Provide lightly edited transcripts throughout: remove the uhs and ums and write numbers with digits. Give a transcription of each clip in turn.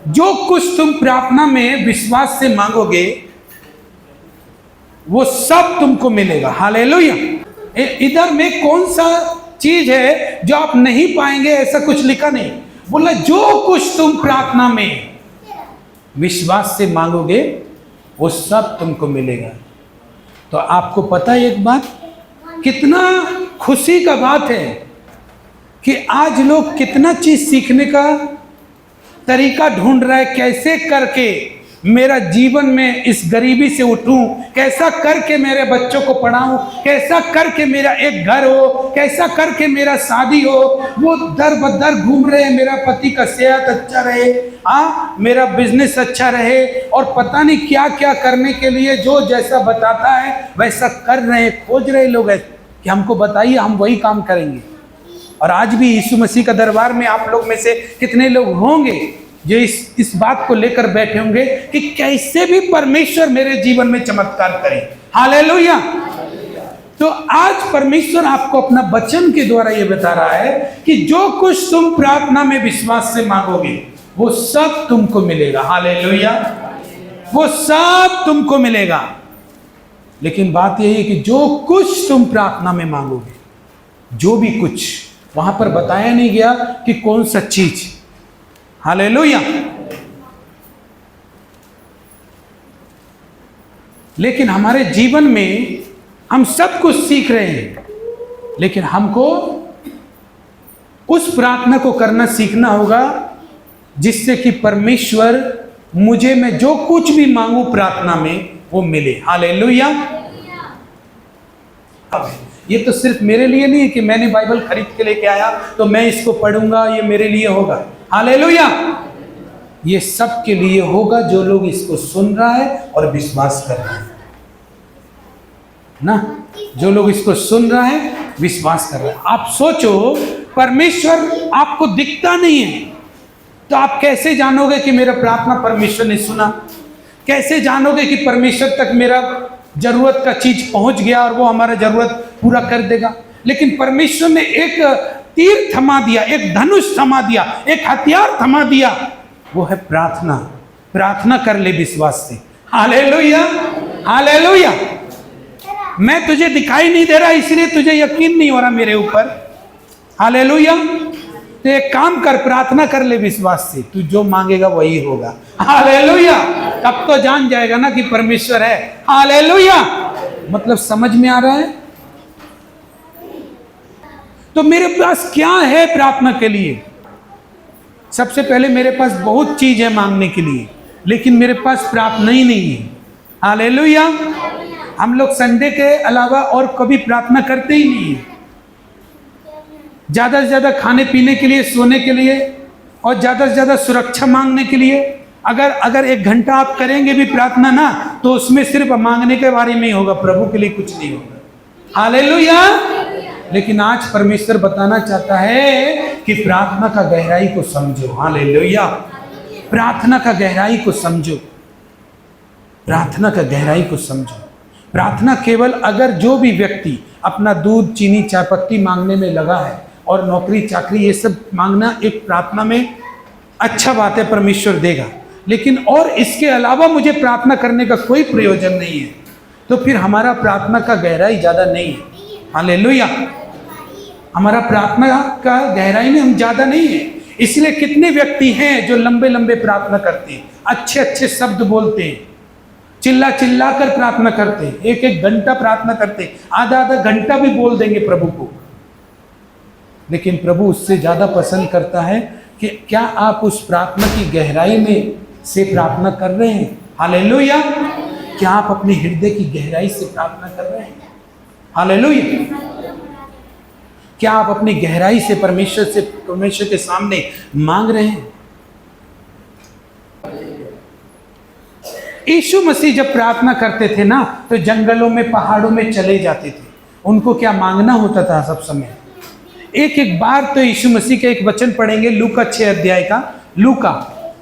जो कुछ तुम प्रार्थना में विश्वास से मांगोगे वो सब तुमको मिलेगा। हालेलुया। इधर में कौन सा चीज है जो आप नहीं पाएंगे, ऐसा कुछ लिखा नहीं। बोला जो कुछ तुम प्रार्थना में विश्वास से मांगोगे वो सब तुमको मिलेगा। तो आपको पता है एक बात, कितना खुशी का बात है कि आज लोग कितना चीज सीखने का तरीका ढूंढ रहा है, कैसे करके मेरा जीवन में इस गरीबी से उठूं, कैसा करके मेरे बच्चों को पढ़ाऊं, कैसा करके मेरा एक घर हो, कैसा करके मेरा शादी हो। वो दर बदर घूम रहे हैं, मेरा पति का सेहत अच्छा रहे, मेरा बिजनेस अच्छा रहे, और पता नहीं क्या क्या करने के लिए जो जैसा बताता है वैसा कर रहे हैं, खोज रहे लोग हैं कि हमको बताइए, हम वही काम करेंगे। और आज भी यीशु मसीह का दरबार में आप लोग में से कितने लोग होंगे जो इस बात को लेकर बैठे होंगे कि कैसे भी परमेश्वर मेरे जीवन में चमत्कार करे। हालेलुया। तो आज परमेश्वर आपको अपना वचन के द्वारा ये बता रहा है कि जो कुछ तुम प्रार्थना में विश्वास से मांगोगे वो सब तुमको मिलेगा। हालेलुया। वो सब तुमको मिलेगा। लेकिन बात यही है कि जो कुछ तुम प्रार्थना में मांगोगे, जो भी कुछ, वहां पर बताया नहीं गया कि कौन सा चीज। हालेलुया। लेकिन हमारे जीवन में हम सब कुछ सीख रहे हैं, लेकिन हमको उस प्रार्थना को करना सीखना होगा जिससे कि परमेश्वर मुझे, मैं जो कुछ भी मांगू प्रार्थना में वो मिले। हालेलुया। ये तो सिर्फ मेरे लिए नहीं है कि मैंने बाइबल खरीद के लेके आया तो मैं इसको पढ़ूंगा, ये मेरे लिए होगा। हालेलुया। ये सब के लिए होगा जो लोग इसको सुन रहा है और विश्वास कर रहा है ना। जो लोग इसको सुन रहा है, विश्वास कर रहा है। आप सोचो, परमेश्वर आपको दिखता नहीं है तो आप कैसे जानोगे कि मेरा प्रार्थना परमेश्वर ने सुना? कैसे जानोगे कि परमेश्वर तक मेरा जरूरत का चीज पहुंच गया और वो हमारा जरूरत पूरा कर देगा? लेकिन परमेश्वर ने एक तीर थमा दिया, एक धनुष थमा दिया, एक हथियार थमा दिया, वो है प्रार्थना। प्रार्थना कर ले विश्वास से। हालेलुया। हालेलुया। मैं तुझे दिखाई नहीं दे रहा इसलिए तुझे यकीन नहीं हो रहा मेरे ऊपर। हालेलुया। तो एक काम कर, प्रार्थना कर ले विश्वास से, तू जो मांगेगा वही होगा। हालेलुया। तब तो जान जाएगा ना कि परमेश्वर है। हालेलुया। मतलब समझ में आ रहा है? तो मेरे पास क्या है प्रार्थना के लिए? सबसे पहले मेरे पास बहुत चीज है मांगने के लिए, लेकिन मेरे पास प्रार्थना ही नहीं है। हालेलुया। हम लोग संडे के अलावा और कभी प्रार्थना करते ही नहीं है। ज्यादा से ज्यादा खाने पीने के लिए, सोने के लिए, और ज्यादा से ज्यादा सुरक्षा मांगने के लिए। अगर 1 घंटा आप करेंगे भी प्रार्थना ना, तो उसमें सिर्फ मांगने के बारे में ही होगा, प्रभु के लिए कुछ नहीं होगा। हालेलुया। लेकिन आज परमेश्वर बताना चाहता है कि प्रार्थना का गहराई को समझो। हालेलुया। प्रार्थना का गहराई को समझो। प्रार्थना का गहराई को समझो। प्रार्थना केवल, अगर जो भी व्यक्ति अपना दूध, चीनी, चाय पत्ती मांगने में लगा है और नौकरी चाकरी ये सब मांगना एक प्रार्थना में अच्छा बात है, परमेश्वर देगा। लेकिन और इसके अलावा मुझे प्रार्थना करने का कोई प्रयोजन नहीं है, तो फिर हमारा प्रार्थना का गहराई ज्यादा नहीं है। हालेलुया। हमारा प्रार्थना का गहराई में हम ज्यादा नहीं है। इसलिए कितने व्यक्ति हैं जो लंबे लंबे प्रार्थना करते हैं, अच्छे अच्छे शब्द बोलते हैं, चिल्ला चिल्ला कर प्रार्थना करते हैं, 1-1 घंटा प्रार्थना करते हैं, आधा घंटा भी बोल देंगे प्रभु को। लेकिन प्रभु उससे ज्यादा पसंद करता है कि क्या आप उस प्रार्थना की गहराई में से प्रार्थना कर रहे हैं। हालेलुया। क्या आप अपने हृदय की गहराई से प्रार्थना कर रहे हैं? हालेलुया। क्या आप अपनी गहराई से परमेश्वर के सामने मांग रहे हैं? यीशु मसीह जब प्रार्थना करते थे ना, तो जंगलों में, पहाड़ों में चले जाते थे। उनको क्या मांगना होता था सब समय? एक बार तो यीशु मसीह का एक वचन पढ़ेंगे, लूका 6 अध्याय का।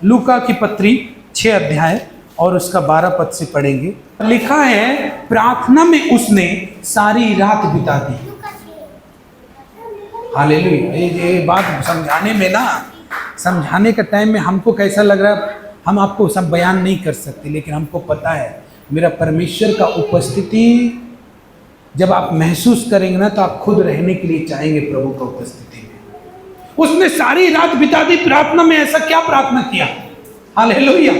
लूका की पत्री 6 अध्याय और उसका 12 पद से पढ़ेंगे। लिखा है, प्रार्थना में उसने सारी रात बिता दी। हालेलुया। ये बात समझाने में ना समझाने का टाइम में हमको कैसा लग रहा है, हम आपको सब बयान नहीं कर सकते, लेकिन हमको पता है मेरा परमेश्वर का उपस्थिति जब आप महसूस करेंगे ना, तो आप खुद रहने के लिए चाहेंगे प्रभु का उपस्थिति में। उसने सारी रात बिता दी प्रार्थना में। ऐसा क्या प्रार्थना किया? हालेलुया!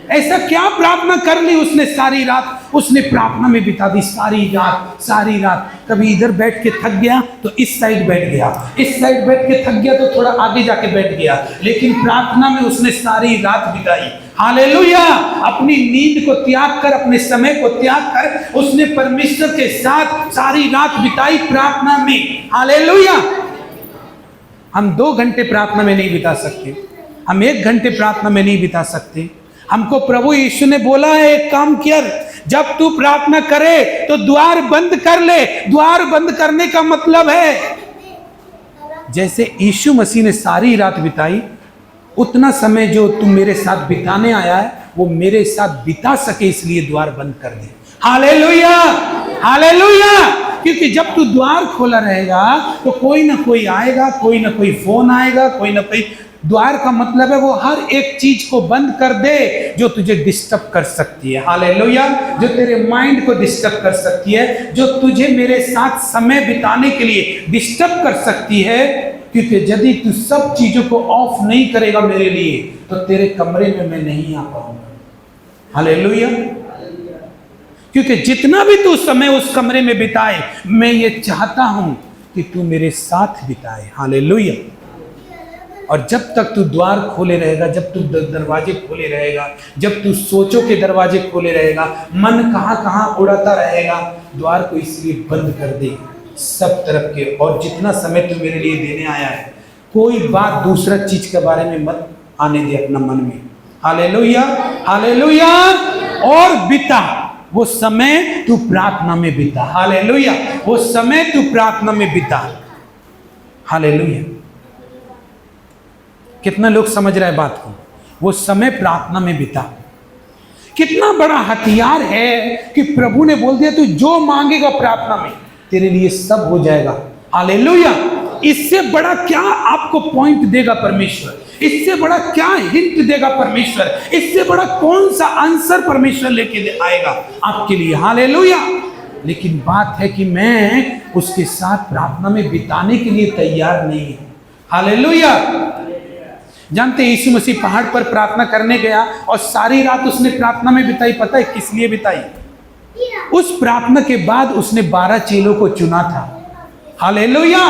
ऐसा क्या प्रार्थना कर ली उसने? सारी रात उसने प्रार्थना में बिता दी, सारी रात। कभी इधर बैठ के थक गया तो इस साइड बैठ गया, इस साइड बैठ के थक गया तो थोड़ा आगे जाके बैठ गया, लेकिन प्रार्थना में उसने सारी रात बिताई। हालेलुया! अपनी नींद को त्याग कर, अपने समय को त्याग कर उसने परमेश्वर के साथ सारी रात बिताई प्रार्थना में। हालेलुया! हम 2 घंटे प्रार्थना में नहीं बिता सकते, हम 1 घंटे प्रार्थना में नहीं बिता सकते। हमको प्रभु यीशु ने बोला है एक काम किया, जब तू प्रार्थना करे तो द्वार बंद कर ले। द्वार बंद करने का मतलब है जैसे यीशु मसीह ने सारी रात बिताई, उतना समय जो तू मेरे साथ बिताने आया है वो मेरे साथ बिता सके, इसलिए द्वार बंद कर दे। हालेलुया! हालेलुया! क्योंकि जब तू द्वार खोला रहेगा तो कोई ना कोई आएगा, कोई ना कोई फोन आएगा, कोई ना कोई। द्वार का मतलब है वो हर एक चीज को बंद कर दे जो तुझे डिस्टर्ब कर सकती है। हालेलुया! जो तेरे माइंड को डिस्टर्ब कर सकती है, जो तुझे मेरे साथ समय बिताने के लिए डिस्टर्ब कर सकती है। क्योंकि यदि तू सब चीजों को ऑफ नहीं करेगा मेरे लिए, तो तेरे कमरे में मैं नहीं आ पाऊंगा। हालेलुया! क्योंकि जितना भी तू समय उस कमरे में बिताए, मैं ये चाहता हूं कि तू मेरे साथ बिताए। हालेलुया! और जब तक तू द्वार खोले रहेगा, जब तू दरवाजे खोले रहेगा, जब तू सोचों के दरवाजे खोले रहेगा, मन कहाँ कहाँ उड़ाता रहेगा, द्वार को इसलिए बंद कर दे सब तरफ के। और जितना समय तू मेरे लिए देने आया है, कोई बात दूसरा चीज के बारे में मत आने दे अपना मन में। हालेलुया! हालेलुया! और बिता वो समय तू प्रार्थना में बिता। हालेलुया! वो समय तू प्रार्थना में बिता। हालेलुया! कितना लोग समझ रहे हैं बात को? वो समय प्रार्थना में बिता। कितना बड़ा हथियार है कि प्रभु ने बोल दिया तू जो मांगेगा प्रार्थना में तेरे लिए सब हो जाएगा। हालेलुया! इससे बड़ा क्या आपको पॉइंट देगा परमेश्वर? इससे बड़ा क्या हिंट देगा परमेश्वर? इससे बड़ा कौन सा आंसर परमेश्वर लेके आएगा आपके लिए? हालेलुया! लेकिन बात है कि मैं उसके साथ प्रार्थना में बिताने के लिए तैयार नहीं हूं। हालेलुया! जानते यीशु मसीह पहाड़ पर प्रार्थना करने गया और सारी रात उसने प्रार्थना में बिताई। पता है किस लिए बिताई? उस प्रार्थना के बाद उसने 12 चेलों को चुना था। हालेलुया!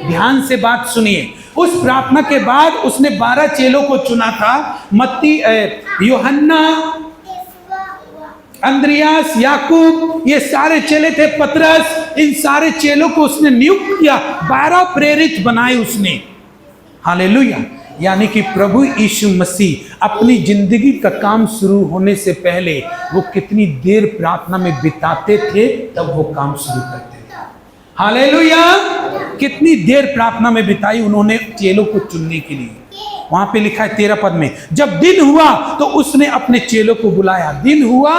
ध्यान से बात सुनिए। उस प्रार्थना के बाद उसने 12 चेलों को चुना था। मत्ती, यूहन्ना, अंद्रियास, याकूब, ये सारे चेले थे, पतरस, इन सारे चेलों को उसने नियुक्त किया। 12 प्रेरित बनाए उसने। हालेलुया! यानी कि प्रभु यीशु मसीह अपनी जिंदगी का काम शुरू होने से पहले वो कितनी देर प्रार्थना में बिताते थे, तब वो काम शुरू करते थे। हालेलुया! कितनी देर प्रार्थना में बिताई उन्होंने चेलों को चुनने के लिए। वहां पे लिखा है 13 पद में, जब दिन हुआ तो उसने अपने चेलों को बुलाया। दिन हुआ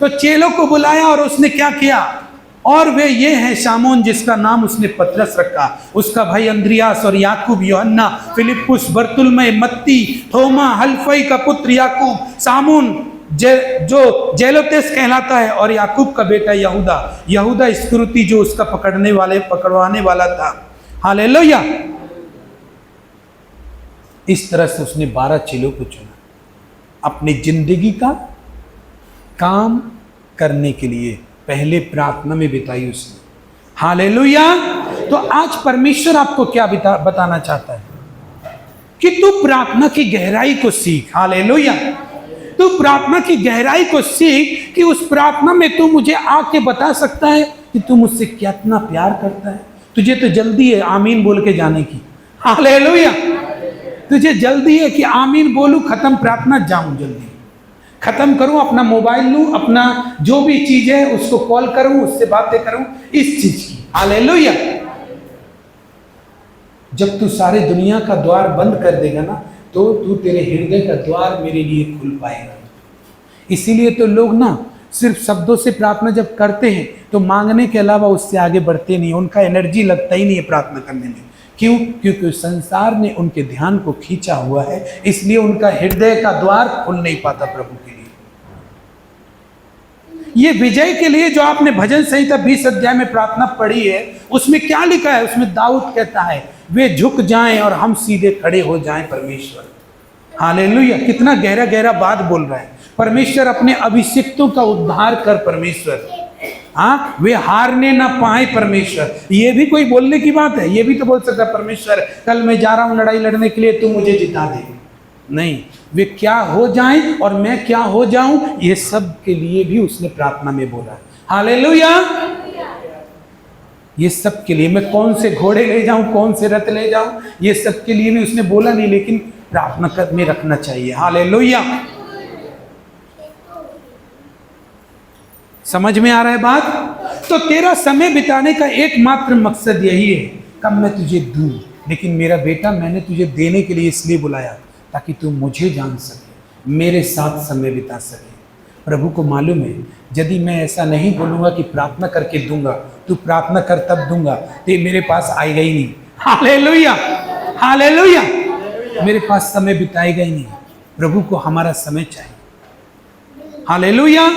तो चेलों को बुलाया और उसने क्या किया? और वे ये हैं शामोन, जिसका नाम उसने पतरस रखा, उसका भाई अंद्रियास और याकूब, यूहन्ना, फिलिप्पुस, बरतुल्मै, मत्ती, थोमा, हल्फई का पुत्र याकूब, सामून जो जेलोतेस कहलाता है, और याकूब का बेटा यहूदा, यहूदा इस्करियोती जो उसका पकड़वाने वाला था। हालेलुया! इस तरह से उसने 12 चेलों को चुना अपनी जिंदगी का काम करने के लिए। पहले प्रार्थना में बिताई उसने। हालेलुया! तो आज परमेश्वर आपको क्या बताना चाहता है कि तू प्रार्थना की गहराई को सीख। हालेलुया! तू प्रार्थना की गहराई को सीख कि उस प्रार्थना में तू मुझे आके बता सकता है कि तू मुझसे कितना प्यार करता है। तुझे तो जल्दी है आमीन बोल के जाने की। हालेलुया! तुझे जल्दी है कि आमीन बोलूं, खत्म प्रार्थना, जाऊं जल्दी, खत्म करूं, अपना मोबाइल लूं, अपना जो भी चीज है उसको कॉल करूं, उससे बातें करूं, इस चीज की। हालेलुया! जब तू सारे दुनिया का द्वार बंद कर देगा ना, तो तू तेरे हृदय का द्वार मेरे लिए खुल पाएगा। इसीलिए तो लोग ना सिर्फ शब्दों से प्रार्थना जब करते हैं तो मांगने के अलावा उससे आगे बढ़ते नहीं, उनका एनर्जी लगता ही नहीं है प्रार्थना करने में। क्यों? क्योंकि संसार ने उनके ध्यान को खींचा हुआ है, इसलिए उनका हृदय का द्वार खुल नहीं पाता प्रभु के लिए। ये विजय के लिए जो आपने भजन संहिता 20 अध्याय में प्रार्थना पढ़ी है, उसमें क्या लिखा है? उसमें दाऊद कहता है, वे झुक जाएं और हम सीधे खड़े हो जाएं परमेश्वर। हालेलुया! कितना गहरा गहरा बात बोल रहा है। परमेश्वर अपने अभिषिक्तों का उद्धार कर परमेश्वर, हाँ, वे हारने ना पाए परमेश्वर। ये भी कोई बोलने की बात है? ये भी तो बोल सकता है परमेश्वर कल मैं जा रहा हूं लड़ाई लड़ने के लिए, तू मुझे जिता दे। नहीं, वे क्या हो जाएं और मैं क्या हो जाऊं, ये सब के लिए भी उसने प्रार्थना में बोला। हालेलुया! ये सब के लिए, मैं कौन से घोड़े ले जाऊं, कौन से रथ ले जाऊं, ये सब के लिए भी उसने बोला नहीं, लेकिन प्रार्थना कर में रखना चाहिए। हालेलुया! समझ में आ रहा है बात? तो तेरा समय बिताने का एकमात्र मकसद यही है, कब मैं तुझे दूं, लेकिन मेरा बेटा मैंने तुझे देने के लिए इसलिए बुलाया ताकि तू मुझे जान सके, मेरे साथ समय बिता सके। प्रभु को मालूम है, यदि मैं ऐसा नहीं बोलूँगा कि प्रार्थना करके दूंगा, तू प्रार्थना कर तब दूंगा, तो ये मेरे पास आएगा ही नहीं। हालेलुया! हालेलुया! मेरे पास समय बिताएगा ही नहीं। प्रभु को हमारा समय चाहिए। हालेलुया!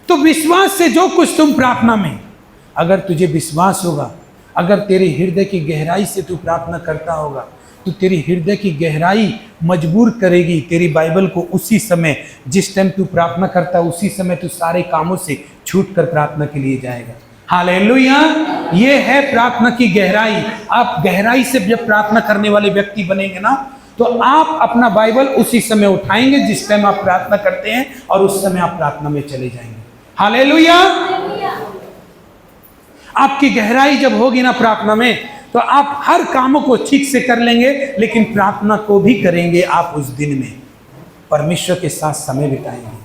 तो विश्वास से जो कुछ तुम प्रार्थना में, अगर तुझे विश्वास होगा, अगर तेरे हृदय की गहराई से तू प्रार्थना करता होगा, तो तेरी हृदय की गहराई मजबूर करेगी तेरी बाइबल को उसी समय, जिस टाइम तू प्रार्थना करता है उसी समय तू सारे कामों से छूट कर प्रार्थना के लिए जाएगा। हालेलुया! ये है प्रार्थना की गहराई। आप गहराई से जब प्रार्थना करने वाले व्यक्ति बनेंगे ना, तो आप अपना बाइबल उसी समय उठाएंगे जिस टाइम आप प्रार्थना करते हैं, और उस समय आप प्रार्थना में चले जाएंगे। हालेलुया! आपकी गहराई जब होगी ना प्रार्थना में, तो आप हर कामों को ठीक से कर लेंगे, लेकिन प्रार्थना को भी करेंगे आप उस दिन में, परमेश्वर के साथ समय बिताएंगे।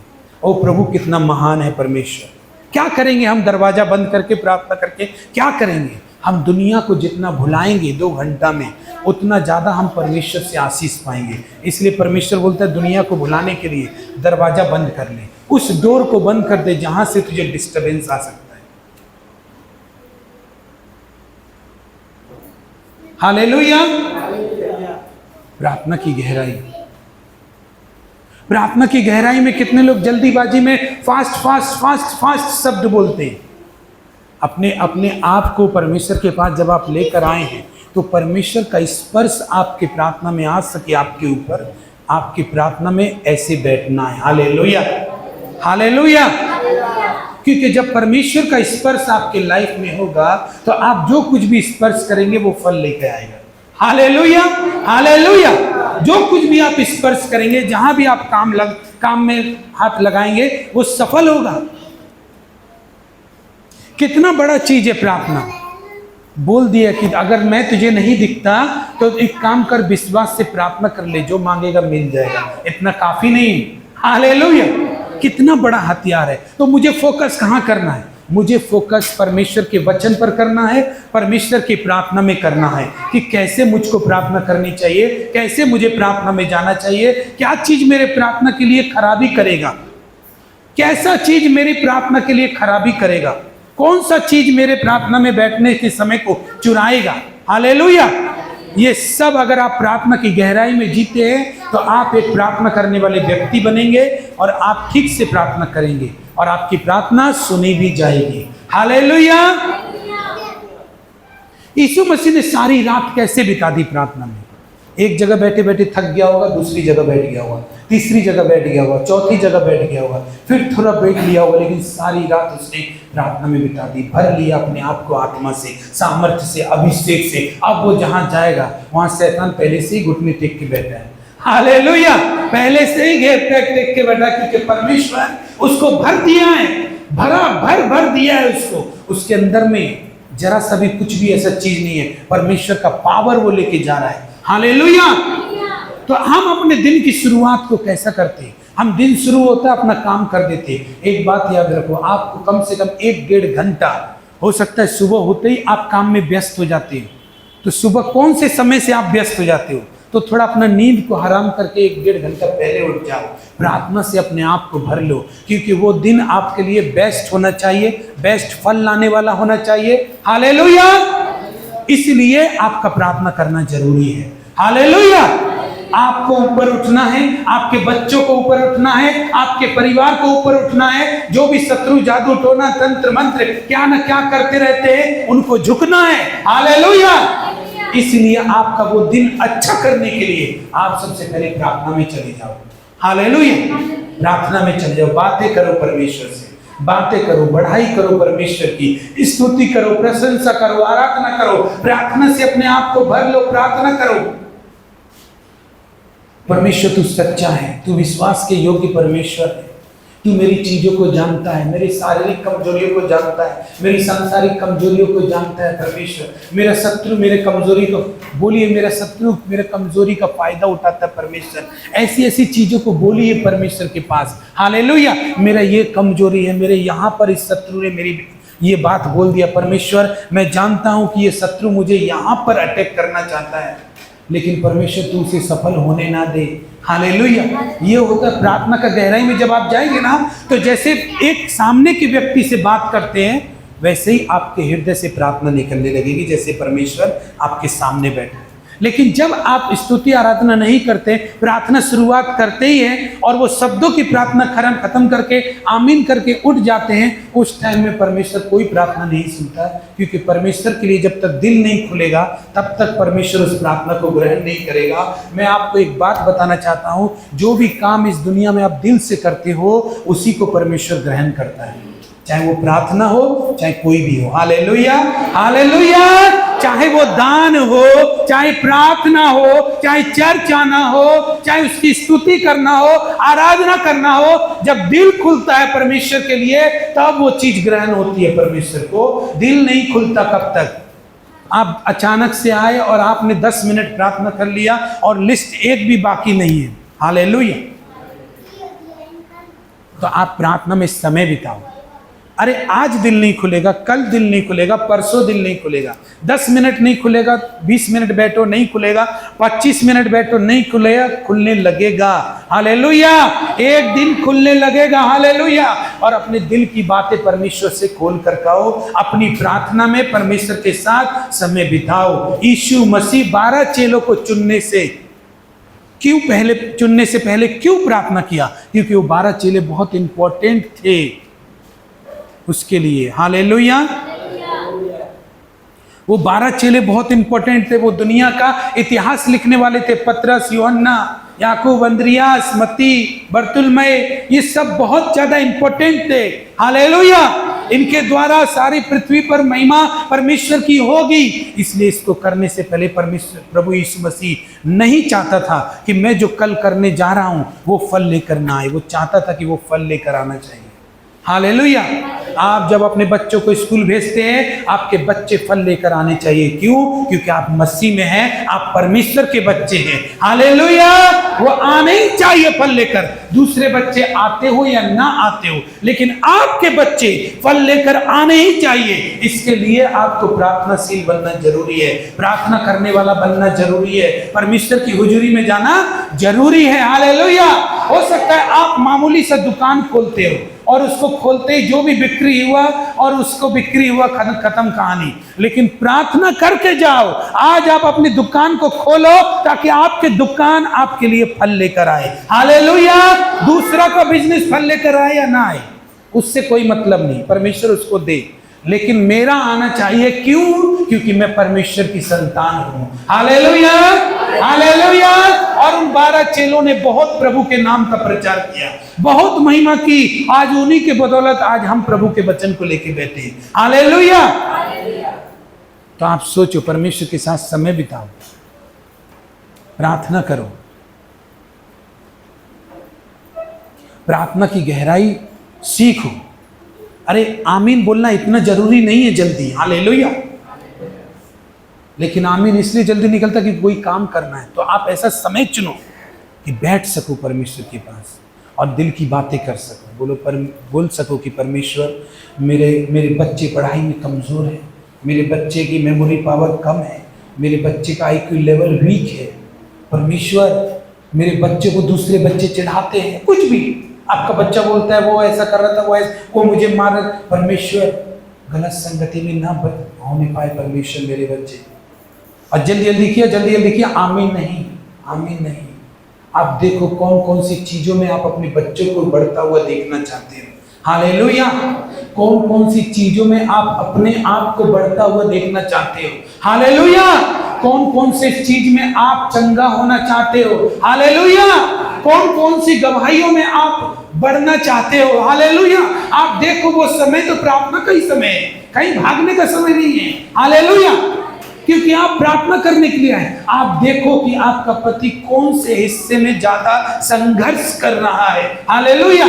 ओ प्रभु कितना महान है परमेश्वर! क्या करेंगे हम दरवाजा बंद करके प्रार्थना करके? क्या करेंगे? हम दुनिया को जितना भुलाएंगे 2 घंटा में, उतना ज़्यादा हम परमेश्वर से आशीष पाएंगे। इसलिए परमेश्वर बोलता है दुनिया को भुलाने के लिए दरवाजा बंद कर ले, उस डोर को बंद कर दे जहां से तुझे डिस्टर्बेंस आ सकता है। हालेलुया! प्रार्थना की गहराई, प्रार्थना की गहराई में कितने लोग जल्दीबाजी में फास्ट फास्ट फास्ट फास्ट शब्द बोलते हैं। अपने अपने आप को परमेश्वर के पास जब आप लेकर आए हैं, तो परमेश्वर का स्पर्श आपके प्रार्थना में आ सके आपके ऊपर, आपकी प्रार्थना में ऐसे बैठना है। हालेलुया! हालेलुया! क्योंकि जब परमेश्वर का स्पर्श आपके लाइफ में होगा, तो आप जो कुछ भी स्पर्श करेंगे वो फल लेकर आएगा। हालेलुया! हालेलुया! जो कुछ भी आप स्पर्श करेंगे, जहां भी आप काम में हाथ लगाएंगे, वो सफल होगा। कितना बड़ा चीज है प्रार्थना। बोल दिया कि अगर मैं तुझे नहीं दिखता तो एक काम कर, विश्वास से प्रार्थना कर ले, जो मांगेगा मिल जाएगा। इतना काफी नहीं? हालेलुया! कितना बड़ा हथियार है। तो मुझे फोकस कहाँ करना है? मुझे फोकस परमेश्वर के वचन पर करना है, परमेश्वर की प्रार्थना में करना है कि कैसे मुझको प्रार्थना करनी चाहिए, कैसे मुझे प्रार्थना में जाना चाहिए, क्या चीज मेरे प्रार्थना के लिए खराबी करेगा, कैसा चीज मेरी प्रार्थना के लिए खराबी करेगा, कौन सा चीज मेरे प्रार्थना में बैठने के समय को चुराएगा। हालेलुया! ये सब अगर आप प्रार्थना की गहराई में जीते हैं, तो आप एक प्रार्थना करने वाले व्यक्ति बनेंगे, और आप ठीक से प्रार्थना करेंगे, और आपकी प्रार्थना सुनी भी जाएगी। हालेलुया! यीशु मसीह ने सारी रात कैसे बिता दी प्रार्थना में? एक जगह बैठे बैठे थक गया होगा, दूसरी जगह बैठ गया होगा, तीसरी जगह बैठ गया होगा, चौथी जगह बैठ गया होगा, फिर थोड़ा ब्रेक लिया होगा, लेकिन सारी रात उसने प्रार्थना में बिता दी। भर लिया अपने आप को आत्मा से, सामर्थ्य से, अभिषेक से। अब वो जहां जाएगा वहां शैतान पहले से ही घुटने टेक के बैठा है। हालेलुया! पहले से ही घेर टेक के बैठा, क्योंकि परमेश्वर उसको भर दिया है, भर दिया है उसको। उसके अंदर में जरा सा भी कुछ भी ऐसा चीज नहीं है, परमेश्वर का पावर वो लेके जा रहा है। हालेलुया! तो हम अपने दिन की शुरुआत को कैसा करते हैं? हम दिन शुरू होता है अपना काम कर देते हैं। एक बात याद रखो, आपको कम से कम 1-1.5 घंटा, हो सकता है सुबह होते ही आप काम में व्यस्त हो जाते हैं। तो सुबह कौन से समय से आप व्यस्त हो जाते हो? तो थोड़ा अपना नींद को हराम करके 1-1.5 घंटा पहले उठ जाओ, प्रार्थना से अपने आप को भर लो, क्योंकि वो दिन आपके लिए बेस्ट होना चाहिए, बेस्ट फल लाने वाला होना चाहिए। हालेलुया! इसलिए आपका प्रार्थना करना जरूरी है। हालेलुया। आपको ऊपर उठना है, आपके बच्चों को ऊपर उठना है, आपके परिवार को ऊपर उठना है। जो भी शत्रु, जादू टोना, तंत्र मंत्र क्या न क्या करते रहते हैं, उनको झुकना है। हालेलुया। इसलिए आपका वो दिन अच्छा करने के लिए आप सबसे पहले प्रार्थना में चले जाओ। हालेलुया। प्रार्थना में चले जाओ, बातें करो परमेश्वर से, बातें करो, बढ़ाई करो परमेश्वर की, स्तुति करो, प्रशंसा करो, आराधना करो, प्रार्थना से अपने आप को भर लो, प्रार्थना करो। परमेश्वर तू सच्चा है, तू विश्वास के योग्य परमेश्वर है। तू मेरी चीजों को जानता है, मेरी शारीरिक कमजोरियों को जानता है, मेरी सांसारिक कमजोरियों को जानता है परमेश्वर। मेरा शत्रु मेरे कमजोरी को, बोलिए मेरा शत्रु मेरे कमजोरी का फायदा उठाता है परमेश्वर। ऐसी ऐसी चीजों को बोलिए परमेश्वर के पास। हालेलुया। मेरा ये कमजोरी है, मेरे यहाँ पर इस शत्रु ने मेरी ये बात बोल दिया परमेश्वर, मैं जानता हूं कि ये शत्रु मुझे यहाँ पर अटैक करना चाहता है, लेकिन परमेश्वर तू उसे सफल होने ना दे। हालेलुया। ये होता है प्रार्थना का गहराई में जब आप जाएंगे ना, तो जैसे एक सामने के व्यक्ति से बात करते हैं, वैसे ही आपके हृदय से प्रार्थना निकलने लगेगी, जैसे परमेश्वर आपके सामने बैठे। लेकिन जब आप स्तुति आराधना नहीं करते, प्रार्थना शुरुआत करते ही हैं और वो शब्दों की प्रार्थना खत्म करके आमीन करके उठ जाते हैं, उस टाइम में परमेश्वर कोई प्रार्थना नहीं सुनता, क्योंकि परमेश्वर के लिए जब तक दिल नहीं खुलेगा तब तक परमेश्वर उस प्रार्थना को ग्रहण नहीं करेगा। मैं आपको एक बात बताना चाहता हूँ, जो भी काम इस दुनिया में आप दिल से करते हो उसी को परमेश्वर ग्रहण करता है, चाहे वो प्रार्थना हो, चाहे कोई भी हो। हालेलुया। हालेलुया। चाहे वो दान हो, चाहे प्रार्थना हो, चाहे चर्च आना हो, चाहे उसकी स्तुति करना हो, आराधना करना हो, जब दिल खुलता है परमेश्वर के लिए तब वो चीज ग्रहण होती है परमेश्वर को। दिल नहीं खुलता कब तक? आप अचानक से आए और आपने 10 मिनट प्रार्थना कर लिया और लिस्ट एक भी बाकी नहीं है। हालेलुया। तो आप प्रार्थना में समय बिताओ। अरे आज दिल नहीं खुलेगा, कल दिल नहीं खुलेगा, परसों दिल नहीं खुलेगा, 10 मिनट नहीं खुलेगा, 20 मिनट बैठो नहीं खुलेगा, 25 मिनट बैठो नहीं खुलेगा, खुलने लगेगा। हालेलुया। एक दिन खुलने लगेगा। हालेलुया। और अपने दिल की बातें परमेश्वर से खोल कर कहो, अपनी प्रार्थना में परमेश्वर के साथ समय बिताओ। यीशु मसीह 12 चेलों को चुनने से पहले क्यों प्रार्थना किया? क्योंकि वो 12 चेले बहुत इंपॉर्टेंट थे उसके लिए। हालेलुया। वो 12 चेले बहुत इंपॉर्टेंट थे, वो दुनिया का इतिहास लिखने वाले थे। पतरस, यूहन्ना, याकूब, अंद्रियास, मत्ती, बरतुलमय, ये सब बहुत ज्यादा इंपॉर्टेंट थे। हालेलुया। इनके द्वारा सारी पृथ्वी पर महिमा परमेश्वर की होगी। इसलिए इसको करने से पहले परमेश्वर प्रभु यीशु मसीह नहीं चाहता था कि मैं जो कल करने जा रहा हूं वो फल लेकर ना आए, वो चाहता था कि वो फल लेकर आना चाहिए। हालेलुया। आप जब अपने बच्चों को स्कूल भेजते हैं, आपके बच्चे फल लेकर आने चाहिए। क्यों? क्योंकि आप मसीह में हैं, आप परमेश्वर के बच्चे हैं। हालेलुया। वो आने ही चाहिए फल लेकर। दूसरे बच्चे आते हो या ना आते हो, लेकिन आपके बच्चे फल लेकर आने ही चाहिए। इसके लिए आपको प्रार्थनाशील बनना जरूरी है, प्रार्थना करने वाला बनना जरूरी है, परमेश्वर की हुजूरी में जाना जरूरी है। हालेलुया। हो सकता है आप मामूली सा दुकान खोलते हो और उसको खोलते ही जो भी बिक्री हुआ और उसको बिक्री हुआ, खत्म कहानी। लेकिन प्रार्थना करके जाओ। आज आप अपनी दुकान को खोलो ताकि आपके दुकान आपके लिए फल लेकर आए। हालेलुया। दूसरा का बिजनेस फल लेकर आए या ना आए उससे कोई मतलब नहीं, परमेश्वर उसको दे, लेकिन मेरा आना चाहिए। क्यों? क्योंकि मैं परमेश्वर की संतान हूं। हालेलुया। हालेलुया। और उन 12 चेलों ने बहुत प्रभु के नाम का प्रचार किया, बहुत महिमा की। आज उन्हीं के बदौलत आज हम प्रभु के वचन को लेके बैठे हैं। हालेलुया। तो आप सोचो, परमेश्वर के साथ समय बिताओ, प्रार्थना करो, प्रार्थना की गहराई सीखो। अरे आमीन बोलना इतना जरूरी नहीं है जल्दी। हालेलुया। लेकिन आमीन इसलिए जल्दी निकलता कि कोई काम करना है, तो आप ऐसा समय चुनो कि बैठ सको परमेश्वर के पास और दिल की बातें कर सको। बोल सको कि परमेश्वर, मेरे बच्चे पढ़ाई में कमज़ोर है, मेरे बच्चे की मेमोरी पावर कम है, मेरे बच्चे का IQ लेवल वीक है। परमेश्वर, मेरे बच्चे को दूसरे बच्चे चिढ़ाते हैं, कुछ भी आपका बच्चा बोलता है वो ऐसा कर रहा था, वो मुझे मार। परमेश्वर, गलत संगति में ना होने पाए परमेश्वर मेरे बच्चे। और जल्दी जल्दी किया, जल्दी जल्दी किया, आमीन नहीं, आमीन नहीं। आप देखो कौन कौन सी चीजों में आप अपने बच्चों को बढ़ता हुआ देखना चाहते हो। हालेलुया। कौन कौन सी चीजों में आप अपने आप को बढ़ता हुआ देखना चाहते हो। हालेलुया। कौन कौन से चीज में आप चंगा होना चाहते हो। हालेलुया। कौन कौन सी गवाहियों में आप बढ़ना चाहते हो। हालेलुया। आप देखो वो समय तो प्रार्थना का ही समय है, कहीं भागने का समय नहीं है। हालेलुया। क्योंकि आप प्रार्थना करने के लिए आए। आप देखो कि आपका पति कौन से हिस्से में ज्यादा संघर्ष कर रहा है। हालेलुया।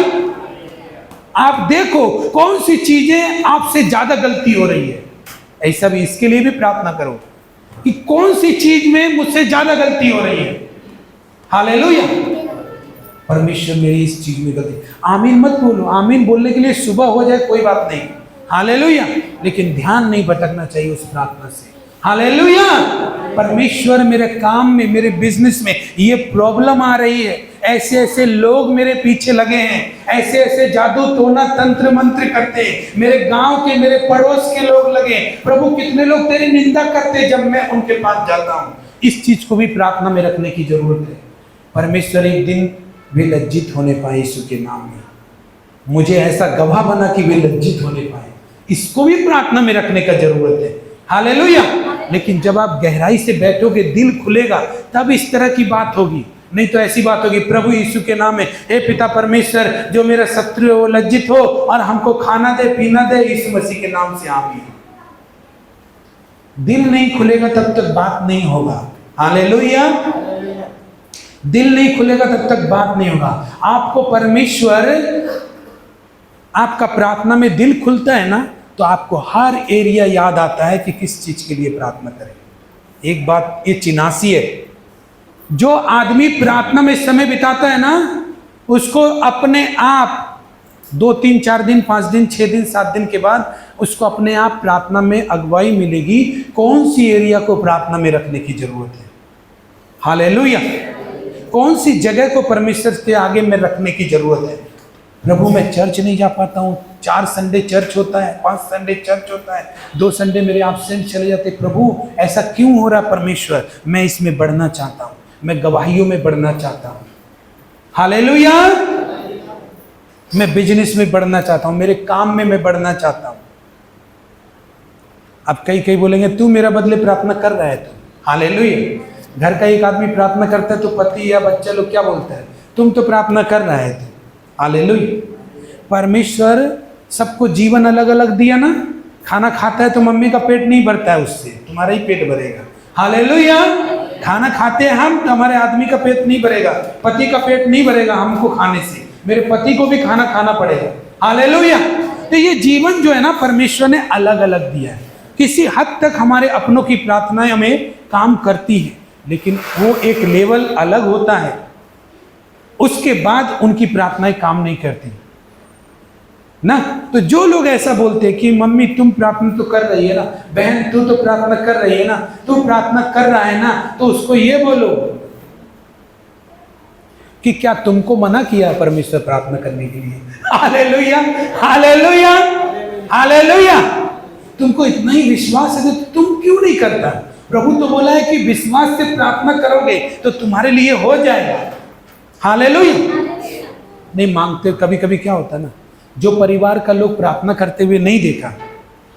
आप देखो कौन सी चीजें आपसे ज्यादा गलती हो रही है। ऐसा भी, इसके लिए भी प्रार्थना करो कि कौन सी चीज में मुझसे ज्यादा गलती हो रही है। हालेलुया। परमेश्वर मेरी इस चीज में गलती। आमीन मत बोलो, आमीन बोलने के लिए सुबह हो जाए कोई बात नहीं। हालेलुया। लेकिन ध्यान नहीं भटकना चाहिए उस प्रार्थना से। हालेलुया। परमेश्वर मेरे काम में, मेरे बिजनेस में ये प्रॉब्लम आ रही है, ऐसे ऐसे लोग मेरे पीछे लगे हैं, ऐसे ऐसे जादू टोना तंत्र मंत्र करते हैं, मेरे गांव के, मेरे पड़ोस के लोग लगे। प्रभु कितने लोग तेरी निंदा करते जब मैं उनके पास जाता हूं। इस चीज को भी प्रार्थना में रखने की जरूरत है। परमेश्वर एक दिन वे लज्जित होने पाए यीशु के नाम में। मुझे ऐसा गवाह बना कि वे लज्जित होने पाए। इसको भी प्रार्थना में रखने का जरूरत है। हालेलुया। लेकिन जब आप गहराई से बैठोगे, दिल खुलेगा, तब इस तरह की बात होगी। नहीं तो ऐसी बात होगी, प्रभु यीशु के नाम में, हे पिता परमेश्वर, जो मेरा शत्रु है वो लज्जित हो और हमको खाना दे, पीना दे, यीशु मसीह के नाम से आमीन। दिल नहीं खुलेगा तब तक बात नहीं होगा। हालेलुया। दिल नहीं खुलेगा तब तक बात नहीं होगा। आपको परमेश्वर, आपका प्रार्थना में दिल खुलता है ना, तो आपको हर एरिया याद आता है कि किस चीज के लिए प्रार्थना करें। एक बात ये चिनासी है, जो आदमी प्रार्थना में समय बिताता है ना, उसको अपने आप 2 3 4 दिन 5 दिन 6 दिन 7 दिन के बाद उसको अपने आप प्रार्थना में अगुवाई मिलेगी, कौन सी एरिया को प्रार्थना में रखने की जरूरत है। हालेलुया। कौन सी जगह को परमेश्वर के आगे में रखने की जरूरत है। प्रभु मैं चर्च नहीं जा पाता हूँ, 4 संडे चर्च होता है, 5 संडे चर्च होता है, 2 संडे मेरे एब्सेंट चले जाते। प्रभु ऐसा क्यों हो रहा परमेश्वर। मैं इसमें बढ़ना चाहता हूँ, मैं गवाहियों में बढ़ना चाहता हूँ। हालेलुया। मैं बिजनेस में बढ़ना चाहता हूँ, मेरे काम में मैं बढ़ना चाहता हूँ। अब कई बोलेंगे तू मेरा बदले प्रार्थना कर रहा है तो। हालेलुया। घर का एक आदमी प्रार्थना करता है तो पति या बच्चा लोग क्या बोलता है, तुम तो प्रार्थना कर रहे थे। हालेलुया। परमेश्वर सबको जीवन अलग अलग दिया ना। खाना खाता है तो मम्मी का पेट नहीं भरता है, उससे तुम्हारा ही पेट भरेगा। हालेलुया। खाना खाते हैं हम तो हमारे आदमी का पेट नहीं भरेगा, पति का पेट नहीं भरेगा हमको खाने से, मेरे पति को भी खाना खाना पड़ेगा। हालेलुया। तो ये जीवन जो है ना, परमेश्वर ने अलग अलग दिया है। किसी हद तक हमारे अपनों की प्रार्थनाएं हमें काम करती है, लेकिन वो एक लेवल अलग होता है, उसके बाद उनकी प्रार्थनाएं काम नहीं करती ना। तो जो लोग ऐसा बोलते हैं कि मम्मी तुम प्रार्थना तो कर रही है ना, बहन तू तो प्रार्थना कर रही है ना, तू प्रार्थना कर रहा है ना, तो उसको ये बोलो कि क्या तुमको मना किया परमेश्वर प्रार्थना करने के लिए। हालेलुया। हालेलुया। हालेलुया। तुमको इतना ही विश्वास है तो तुम क्यों नहीं करता। प्रभु तो बोला है कि विश्वास से प्रार्थना करोगे तो तुम्हारे लिए हो जाएगा। हालेलुया। नहीं मांगते। कभी कभी क्या होता है ना, जो परिवार का लोग प्रार्थना करते हुए नहीं देखा,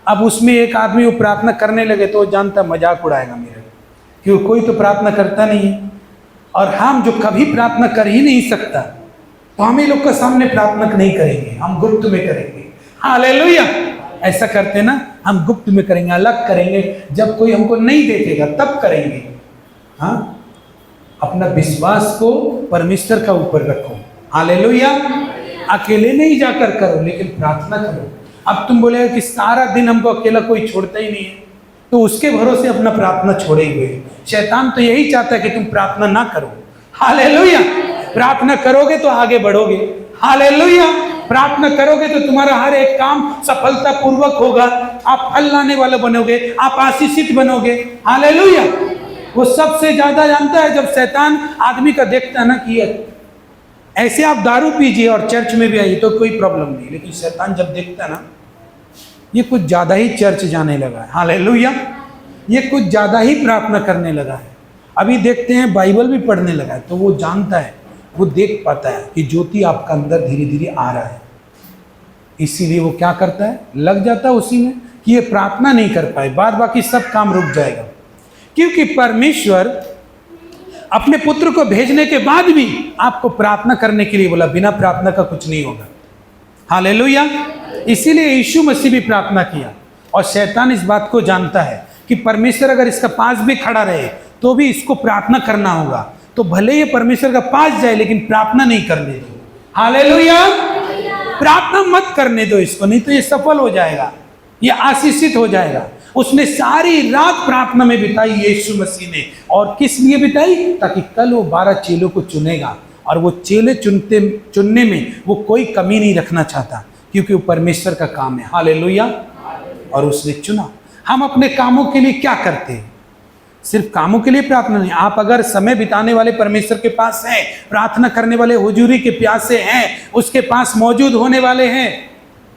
अब उसमें एक आदमी वो प्रार्थना करने लगे तो वो जानता मजाक उड़ाएगा मेरा, क्योंकि कोई तो प्रार्थना करता नहीं है और हम जो कभी प्रार्थना कर ही नहीं सकता, तो हम ही लोग के सामने प्रार्थना नहीं करेंगे, हम गुप्त में करेंगे। हालेलुया। ऐसा करते ना, हम गुप्त में करेंगे, अलग करेंगे, जब कोई हमको नहीं देखेगा तब करेंगे। हाँ, अपना विश्वास को परमेश्वर का ऊपर रखो। हालेलुया। अकेले नहीं जाकर करो, लेकिन प्रार्थना करो। अब तुम बोलेगा कि सारा दिन हमको अकेला कोई छोड़ता ही नहीं है, तो उसके भरोसे अपना प्रार्थना छोड़े हुए। शैतान तो यही चाहता है कि तुम प्रार्थना ना करो। हालेलुया। प्रार्थना करोगे तो आगे बढ़ोगे। हालेलुया। प्रार्थना करोगे तो तुम्हारा हर एक काम सफलता पूर्वक होगा, आप फल लाने वाले बनोगे, आप आशीषित बनोगे। हालेलुया। वो सबसे ज्यादा जानता है जब शैतान आदमी का देखता है ना कि ऐसे आप दारू पीजिए और चर्च में भी आइए तो कोई प्रॉब्लम नहीं, लेकिन शैतान जब देखता है ना ये कुछ ज्यादा ही चर्च जाने लगा है। हालेलुया। ये कुछ ज़्यादा ही प्रार्थना करने लगा है। अभी देखते हैं बाइबल भी पढ़ने लगा है, तो वो जानता है, वो देख पाता है कि ज्योति आपका अंदर धीरे धीरे आ रहा है। इसीलिए वो क्या करता है, लग जाता है उसी में कि ये प्रार्थना नहीं कर पाए, बाद बाकी सब काम रुक जाएगा। क्योंकि परमेश्वर अपने पुत्र को भेजने के बाद भी आपको प्रार्थना करने के लिए बोला, बिना प्रार्थना का कुछ नहीं होगा। हालेलुया। इसीलिए यीशु मसीह भी प्रार्थना किया, और शैतान इस बात को जानता है कि परमेश्वर अगर इसका पास भी खड़ा रहे तो भी इसको प्रार्थना करना होगा। तो भले ये परमेश्वर का पास जाए लेकिन प्रार्थना नहीं करने दो। हालेलुया। प्रार्थना मत करने दो इसको, नहीं तो ये सफल हो जाएगा, ये आशीषित हो जाएगा। उसने सारी रात प्रार्थना में बिताई यीशु मसीह ने, और किस लिए बिताई, ताकि कल वो 12 चेलों को चुनेगा, और वो चेले चुनने में वो कोई कमी नहीं रखना चाहता, क्योंकि वो परमेश्वर का काम है। हालेलुया। और उसने चुना। हम अपने कामों के लिए क्या करते हैं, सिर्फ कामों के लिए प्रार्थना नहीं। आप अगर समय बिताने वाले परमेश्वर के पास हैं, प्रार्थना करने वाले, हुजूरी के प्यासे हैं, उसके पास मौजूद होने वाले हैं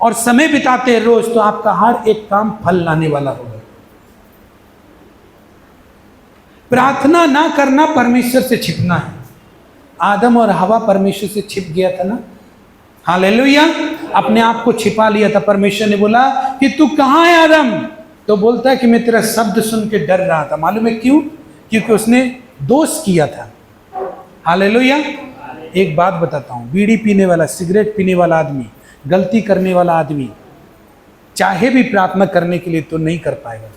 और समय बिताते हैं रोज, तो आपका हर एक काम फल लाने वाला होगा। प्रार्थना ना करना परमेश्वर से छिपना है। आदम और हवा परमेश्वर से छिप गया था ना। हालेलुया। अपने आप को छिपा लिया था। परमेश्वर ने बोला कि तू कहाँ है आदम, तो बोलता है कि मैं तेरा शब्द सुन के डर रहा था। मालूम है क्यों? क्योंकि उसने दोष किया था। हालेलुया। एक बात बताता हूँ, बीड़ी पीने वाला, सिगरेट पीने वाला आदमी, गलती करने वाला आदमी चाहे भी प्रार्थना करने के लिए तो नहीं कर पाएगा।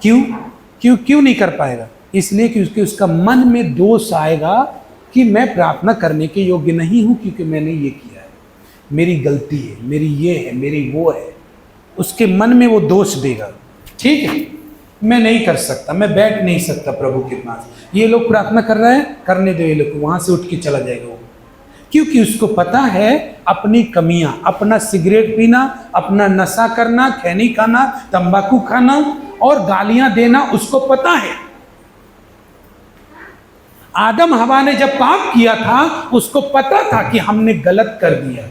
क्यों नहीं कर पाएगा? इसलिए क्योंकि उसका मन में दोष आएगा कि मैं प्रार्थना करने के योग्य नहीं हूं, क्योंकि मैंने ये किया है, मेरी गलती है, मेरी ये है, मेरी वो है। उसके मन में वो दोष देगा। ठीक है, मैं नहीं कर सकता, मैं बैठ नहीं सकता प्रभु के पास। ये लोग प्रार्थना कर रहे हैं, करने दो ये लोग, वहां से उठ के चला जाएगा वो। क्योंकि उसको पता है अपनी कमियां, अपना सिगरेट पीना, अपना नशा करना, खैनी खाना, तंबाकू खाना और गालियां देना उसको पता है। आदम हवा ने जब पाप किया था उसको पता था कि हमने गलत कर दिया,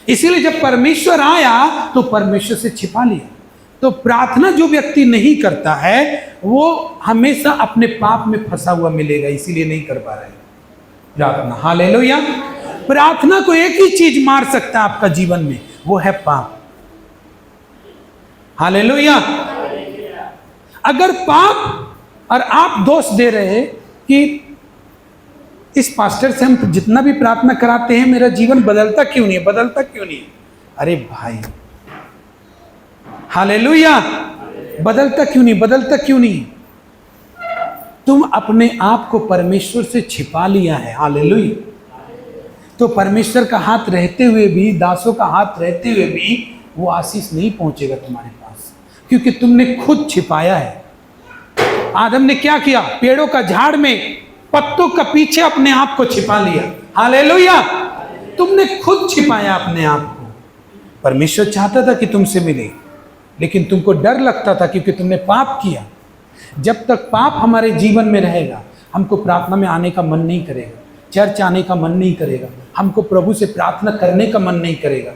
इसीलिए जब परमेश्वर आया तो परमेश्वर से छिपा लिया। तो प्रार्थना जो व्यक्ति नहीं करता है वो हमेशा अपने पाप में फंसा हुआ मिलेगा, इसीलिए नहीं कर पा रहा है प्रार्थना। हालेलुया। प्रार्थना को एक ही चीज मार सकता है आपका जीवन में, वो है पाप। हालेलुया। अगर पाप और आप दोष दे रहे कि इस पास्टर से हम जितना भी प्रार्थना कराते हैं मेरा जीवन बदलता क्यों नहीं है, बदलता क्यों नहीं है? अरे भाई, हालेलुया, बदलता क्यों नहीं, बदलता क्यों नहीं? तुम अपने आप को परमेश्वर से छिपा लिया है। हालेलुया। तो परमेश्वर का हाथ रहते हुए भी, दासों का हाथ रहते हुए भी वो आशीष नहीं पहुंचेगा तुम्हारे पास, क्योंकि तुमने खुद छिपाया है। आदम ने क्या किया? पेड़ों का झाड़ में पत्तों का पीछे अपने आप को छिपा लिया। हालेलुया। तुमने खुद छिपाया अपने आप को। परमेश्वर चाहता था कि तुमसे मिले, लेकिन तुमको डर लगता था क्योंकि तुमने पाप किया। जब तक पाप हमारे जीवन में रहेगा हमको प्रार्थना में आने का मन नहीं करेगा, चर्च आने का मन नहीं करेगा, हमको प्रभु से प्रार्थना करने का मन नहीं करेगा।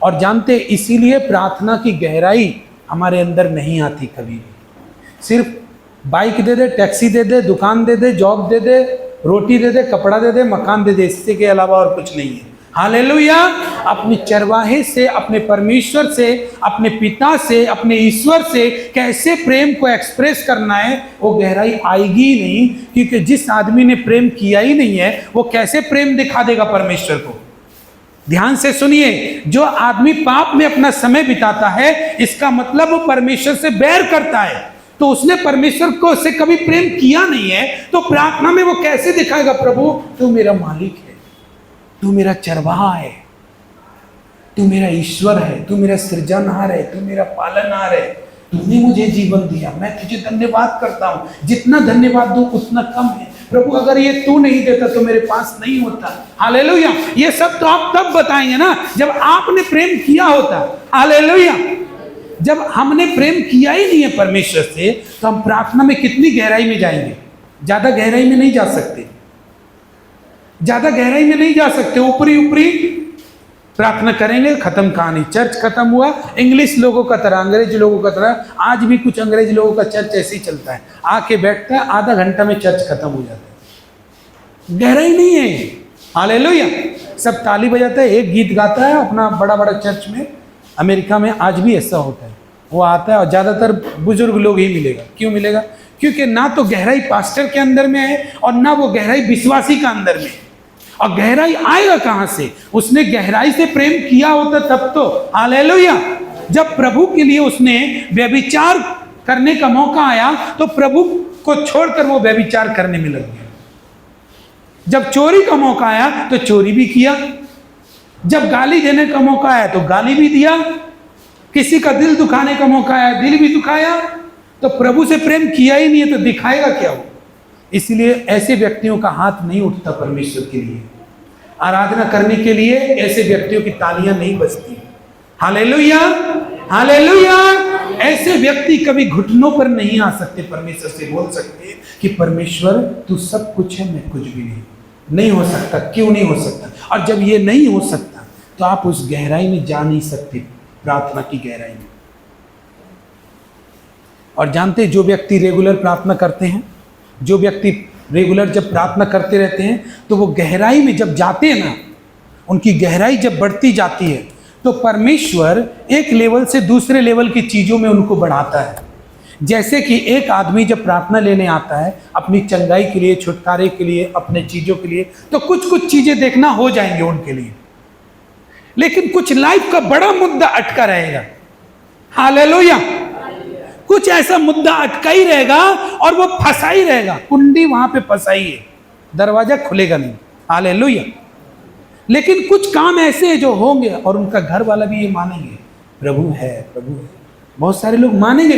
और जानते, इसीलिए प्रार्थना की गहराई हमारे अंदर नहीं आती कभी भी। सिर्फ बाइक दे दे, टैक्सी दे दे, दुकान दे दे, जॉब दे दे, रोटी दे दे, कपड़ा दे दे, मकान दे दे, इससे के अलावा और कुछ नहीं है। हालेलुया। अपने चरवाहे से, अपने परमेश्वर से, अपने पिता से, अपने ईश्वर से कैसे प्रेम को एक्सप्रेस करना है वो गहराई आएगी ही नहीं, क्योंकि जिस आदमी ने प्रेम किया ही नहीं है वो कैसे प्रेम दिखा देगा परमेश्वर को? ध्यान से सुनिए, जो आदमी पाप में अपना समय बिताता है इसका मतलब वो परमेश्वर से बैर करता है, तो उसने परमेश्वर को से कभी प्रेम किया नहीं है। तो प्रार्थना में वो कैसे दिखाएगा? प्रभु तू मेरा मालिक है, तू मेरा चरवाहा है, तू मेरा ईश्वर है, तू मेरा सृजनहार है, तू मेरा पालनहार है, तूने मुझे जीवन दिया, मैं तुझे धन्यवाद करता हूं। जितना धन्यवाद दूं उतना कम है प्रभु, अगर ये तू नहीं देता तो मेरे पास नहीं होता। हालेलुया। ये सब तो आप तब बताएंगे ना जब आपने प्रेम किया होता। हालेलुया। जब हमने प्रेम किया ही नहीं है परमेश्वर से तो हम प्रार्थना में कितनी गहराई में जाएंगे? ज्यादा गहराई में नहीं जा सकते, ज्यादा गहराई में नहीं जा सकते, ऊपरी ऊपरी प्रार्थना करेंगे, खत्म कहानी, चर्च खत्म हुआ। इंग्लिश लोगों का तरह, अंग्रेज लोगों का तरह, आज भी कुछ अंग्रेज लोगों का चर्च ऐसे ही चलता है, आके बैठता है, आधा घंटा में चर्च खत्म हो जाता है, गहराई नहीं है। हालेलुया। सब ताली बजाता है, एक गीत गाता है अपना बड़ा बड़ा चर्च में। अमेरिका में आज भी ऐसा होता है, वो आता है और ज़्यादातर बुजुर्ग लोग ही मिलेगा। क्यों मिलेगा? क्योंकि ना तो गहराई पास्टर के अंदर में है और ना वो गहराई विश्वासी का अंदर में है। और गहराई आएगा कहां से? उसने गहराई से प्रेम किया होता तब तो। हालेलुया। जब प्रभु के लिए उसने व्यभिचार करने का मौका आया तो प्रभु को छोड़कर वो व्यभिचार करने में लग गया। जब चोरी का मौका आया तो चोरी भी किया, जब गाली देने का मौका आया तो गाली भी दिया, किसी का दिल दुखाने का मौका आया दिल भी दुखाया। तो प्रभु से प्रेम किया ही नहीं है तो दिखाएगा क्या वो? इसलिए ऐसे व्यक्तियों का हाथ नहीं उठता परमेश्वर के लिए, आराधना करने के लिए ऐसे व्यक्तियों की तालियां नहीं बजती। Hallelujah, hallelujah. ऐसे व्यक्ति कभी घुटनों पर नहीं आ सकते, परमेश्वर से बोल सकते कि परमेश्वर तू सब कुछ है, मैं कुछ भी नहीं हो सकता। क्यों नहीं हो सकता? और जब ये नहीं हो सकता तो आप उस गहराई में जा नहीं सकते, प्रार्थना की गहराई में। और जानते, जो व्यक्ति रेगुलर प्रार्थना करते हैं, जो व्यक्ति रेगुलर जब प्रार्थना करते रहते हैं तो वो गहराई में जब जाते हैं ना, उनकी गहराई जब बढ़ती जाती है तो परमेश्वर एक लेवल से दूसरे लेवल की चीज़ों में उनको बढ़ाता है। जैसे कि एक आदमी जब प्रार्थना लेने आता है अपनी चंगाई के लिए, छुटकारे के लिए, अपने चीज़ों के लिए, तो कुछ कुछ चीज़ें देखना हो जाएंगे उनके लिए, लेकिन कुछ लाइफ का बड़ा मुद्दा अटका रहेगा। हालेलुया। कुछ ऐसा मुद्दा अटका ही रहेगा और वो फंसा ही रहेगा, कुंडी वहां पे फंसाई है, दरवाजा खुलेगा नहीं। हालेलुया। लेकिन कुछ काम ऐसे हैं जो होंगे और उनका घर वाला भी ये मानेंगे, प्रभु है, प्रभु है। बहुत सारे लोग मानेंगे,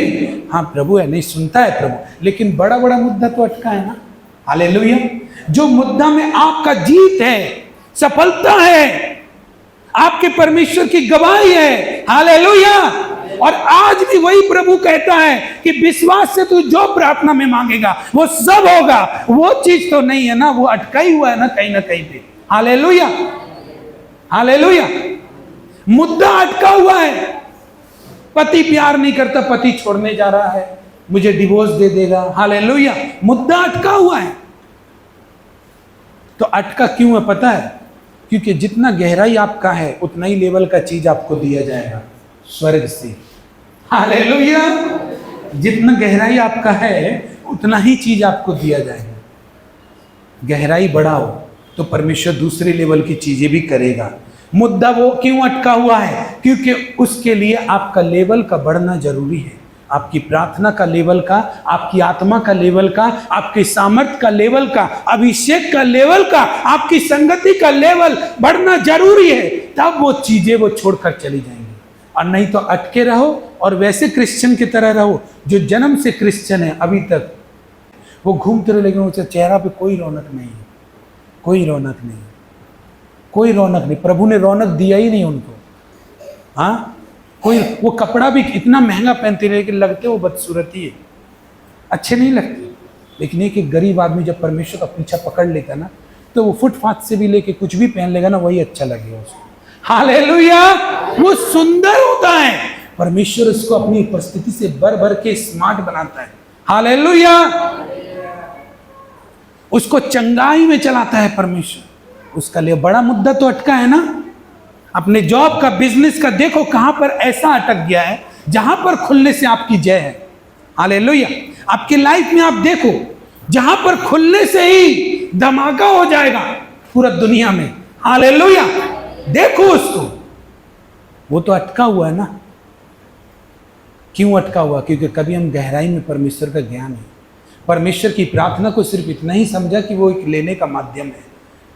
हाँ प्रभु है, नहीं सुनता है प्रभु, लेकिन बड़ा बड़ा मुद्दा तो अटका है ना। हालेलुया। जो मुद्दा में आपका जीत है, सफलता है, आपके परमेश्वर की गवाही है। हालेलुया। और आज भी वही प्रभु कहता है कि विश्वास से तू जो प्रार्थना में मांगेगा वो सब होगा। वो चीज तो नहीं है ना, वो अटका ही हुआ है ना कहीं पे। Hallelujah, hallelujah. मुद्दा अटका हुआ है। पति प्यार नहीं करता, पति छोड़ने जा रहा है, मुझे डिवोर्स दे देगा। हालेलुया। मुद्दा अटका हुआ है। तो अटका क्यों है पता है? क्योंकि जितना गहराई आपका है उतना ही लेवल का चीज आपको दिया जाएगा स्वर्ग से। हालेलुया। जितना गहराई आपका है उतना ही चीज आपको दिया जाएगा। गहराई बढ़ाओ तो परमेश्वर दूसरे लेवल की चीजें भी करेगा। मुद्दा वो क्यों अटका हुआ है? क्योंकि उसके लिए आपका लेवल का बढ़ना जरूरी है। आपकी प्रार्थना का लेवल का, आपकी आत्मा का लेवल का, आपके सामर्थ्य का लेवल का, अभिषेक का लेवल का, आपकी संगति का लेवल बढ़ना जरूरी है। तब वो चीजें वो छोड़कर चली जाएंगी। और नहीं तो अटके रहो और वैसे क्रिश्चियन की तरह रहो जो जन्म से क्रिश्चियन है, अभी तक वो घूमते रहे, लेकिन उसके चेहरा पे कोई रौनक नहीं है, कोई रौनक नहीं, कोई रौनक नहीं। प्रभु ने रौनक दिया ही नहीं उनको। हाँ, कोई वो कपड़ा भी इतना महंगा पहनते रहे कि लगते वो बदसूरती है, अच्छे नहीं लगते। लेकिन एक गरीब आदमी जब परमेश्वर का पीछा पकड़ लेता ना, तो वो फुटपाथ से भी लेके कुछ भी पहन लेगा ना, वही अच्छा लगेगा उसको। हालेलुया। वो सुंदर होता है, परमेश्वर उसको अपनी उपस्थिति से भर भर के स्मार्ट बनाता है। हालेलुया। उसको चंगाई में चलाता है परमेश्वर। उसका लिए बड़ा मुद्दा तो अटका है ना। अपने जॉब का, बिजनेस का देखो कहां पर ऐसा अटक गया है जहां पर खुलने से आपकी जय है। हालेलुया। आपकी लाइफ में आप देखो जहां पर खुलने से ही धमाका हो जाएगा पूरा दुनिया में। हालेलुया। देखो उसको, वो तो अटका हुआ है ना। क्यों अटका हुआ? क्योंकि कभी हम गहराई में परमेश्वर का ज्ञान है, परमेश्वर की प्रार्थना को सिर्फ इतना ही समझा कि वो एक लेने का माध्यम है।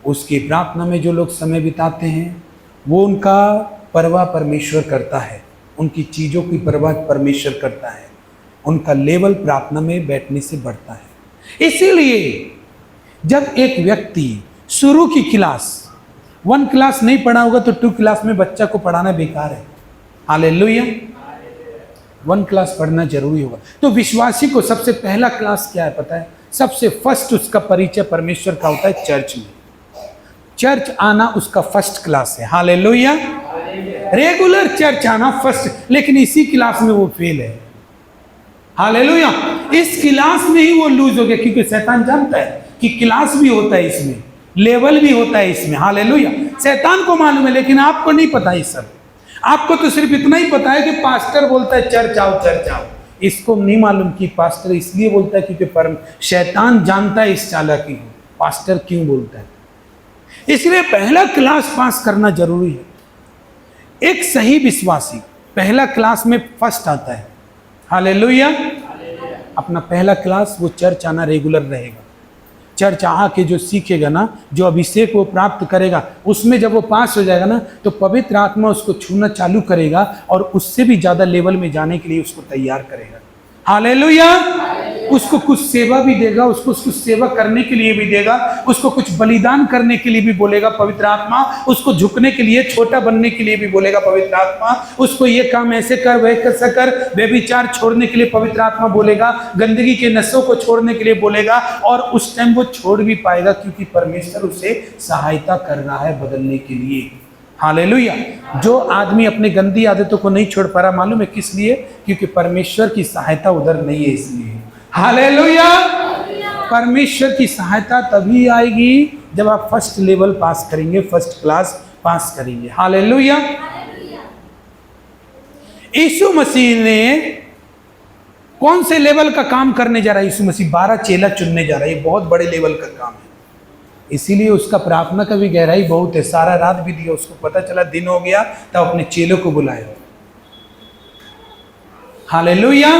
उसकी प्रार्थना में जो लोग समय बिताते हैं वो उनका परवाह परमेश्वर करता है, उनकी चीज़ों की परवाह परमेश्वर करता है, उनका लेवल प्रार्थना में बैठने से बढ़ता है। इसीलिए जब एक व्यक्ति शुरू की क्लास 1 क्लास नहीं पढ़ा होगा तो 2 क्लास में बच्चा को पढ़ाना बेकार है। हालेलुया। 1 क्लास पढ़ना जरूरी होगा। तो विश्वासी को सबसे पहला क्लास क्या है पता है? सबसे फर्स्ट उसका परिचय परमेश्वर का होता है चर्च में। चर्च आना उसका फर्स्ट क्लास है। हालेलुया। रेगुलर चर्च आना फर्स्ट, लेकिन इसी क्लास में वो फेल है। हालेलुया। इस क्लास में ही वो लूज हो गया, क्योंकि शैतान जानता है कि क्लास भी होता है इसमें, लेवल भी होता है इसमें। हालेलुया। शैतान को मालूम है, लेकिन आपको नहीं पता ये सब। आपको तो सिर्फ इतना ही पता है कि पास्टर बोलता है चर्च आओ चर्च आओ। इसको नहीं मालूम कि पास्टर इसलिए बोलता है क्योंकि शैतान जानता है इस चालाकी को, पास्टर क्यों बोलता है। इसलिए पहला क्लास पास करना जरूरी है। एक सही विश्वासी पहला क्लास में फर्स्ट आता है। हालेलुया। अपना पहला क्लास वो चर्च आना रेगुलर रहेगा। चर्च आके जो सीखेगा ना, जो अभिषेक वो प्राप्त करेगा, उसमें जब वो पास हो जाएगा ना, तो पवित्र आत्मा उसको छूना चालू करेगा और उससे भी ज्यादा लेवल में जाने के लिए उसको तैयार करेगा। हालेलुया। उसको कुछ सेवा भी देगा, उसको कुछ सेवा करने के लिए भी देगा, उसको कुछ बलिदान करने के लिए भी बोलेगा पवित्र आत्मा, उसको झुकने के लिए, छोटा बनने के लिए भी बोलेगा पवित्र आत्मा, उसको ये काम ऐसे कर वैसे कर, व्यभिचार छोड़ने के लिए पवित्र आत्मा बोलेगा, गंदगी के नशों को छोड़ने के लिए बोलेगा, और उस टाइम वो छोड़ भी पाएगा क्योंकि परमेश्वर उसे सहायता कर रहा है बदलने के लिए। हालेलुया। जो आदमी अपने गंदी आदतों को नहीं छोड़ पा रहा, मालूम है किस लिए? क्योंकि परमेश्वर की सहायता उधर नहीं है, इसलिए। हालेलुया। परमेश्वर की सहायता तभी आएगी जब आप फर्स्ट लेवल पास करेंगे, फर्स्ट क्लास पास करेंगे। हालेलुया। यीशु मसीह ने कौन से लेवल का काम करने जा रहा है? यीशु मसीह 12 चेला चुनने जा रहा है। ये बहुत बड़े लेवल का काम है, इसीलिए उसका प्रार्थना का भी गहराई बहुत है। सारा रात भी दिया, उसको पता चला दिन हो गया तब अपने चेलों को बुलाया। हालेलुया।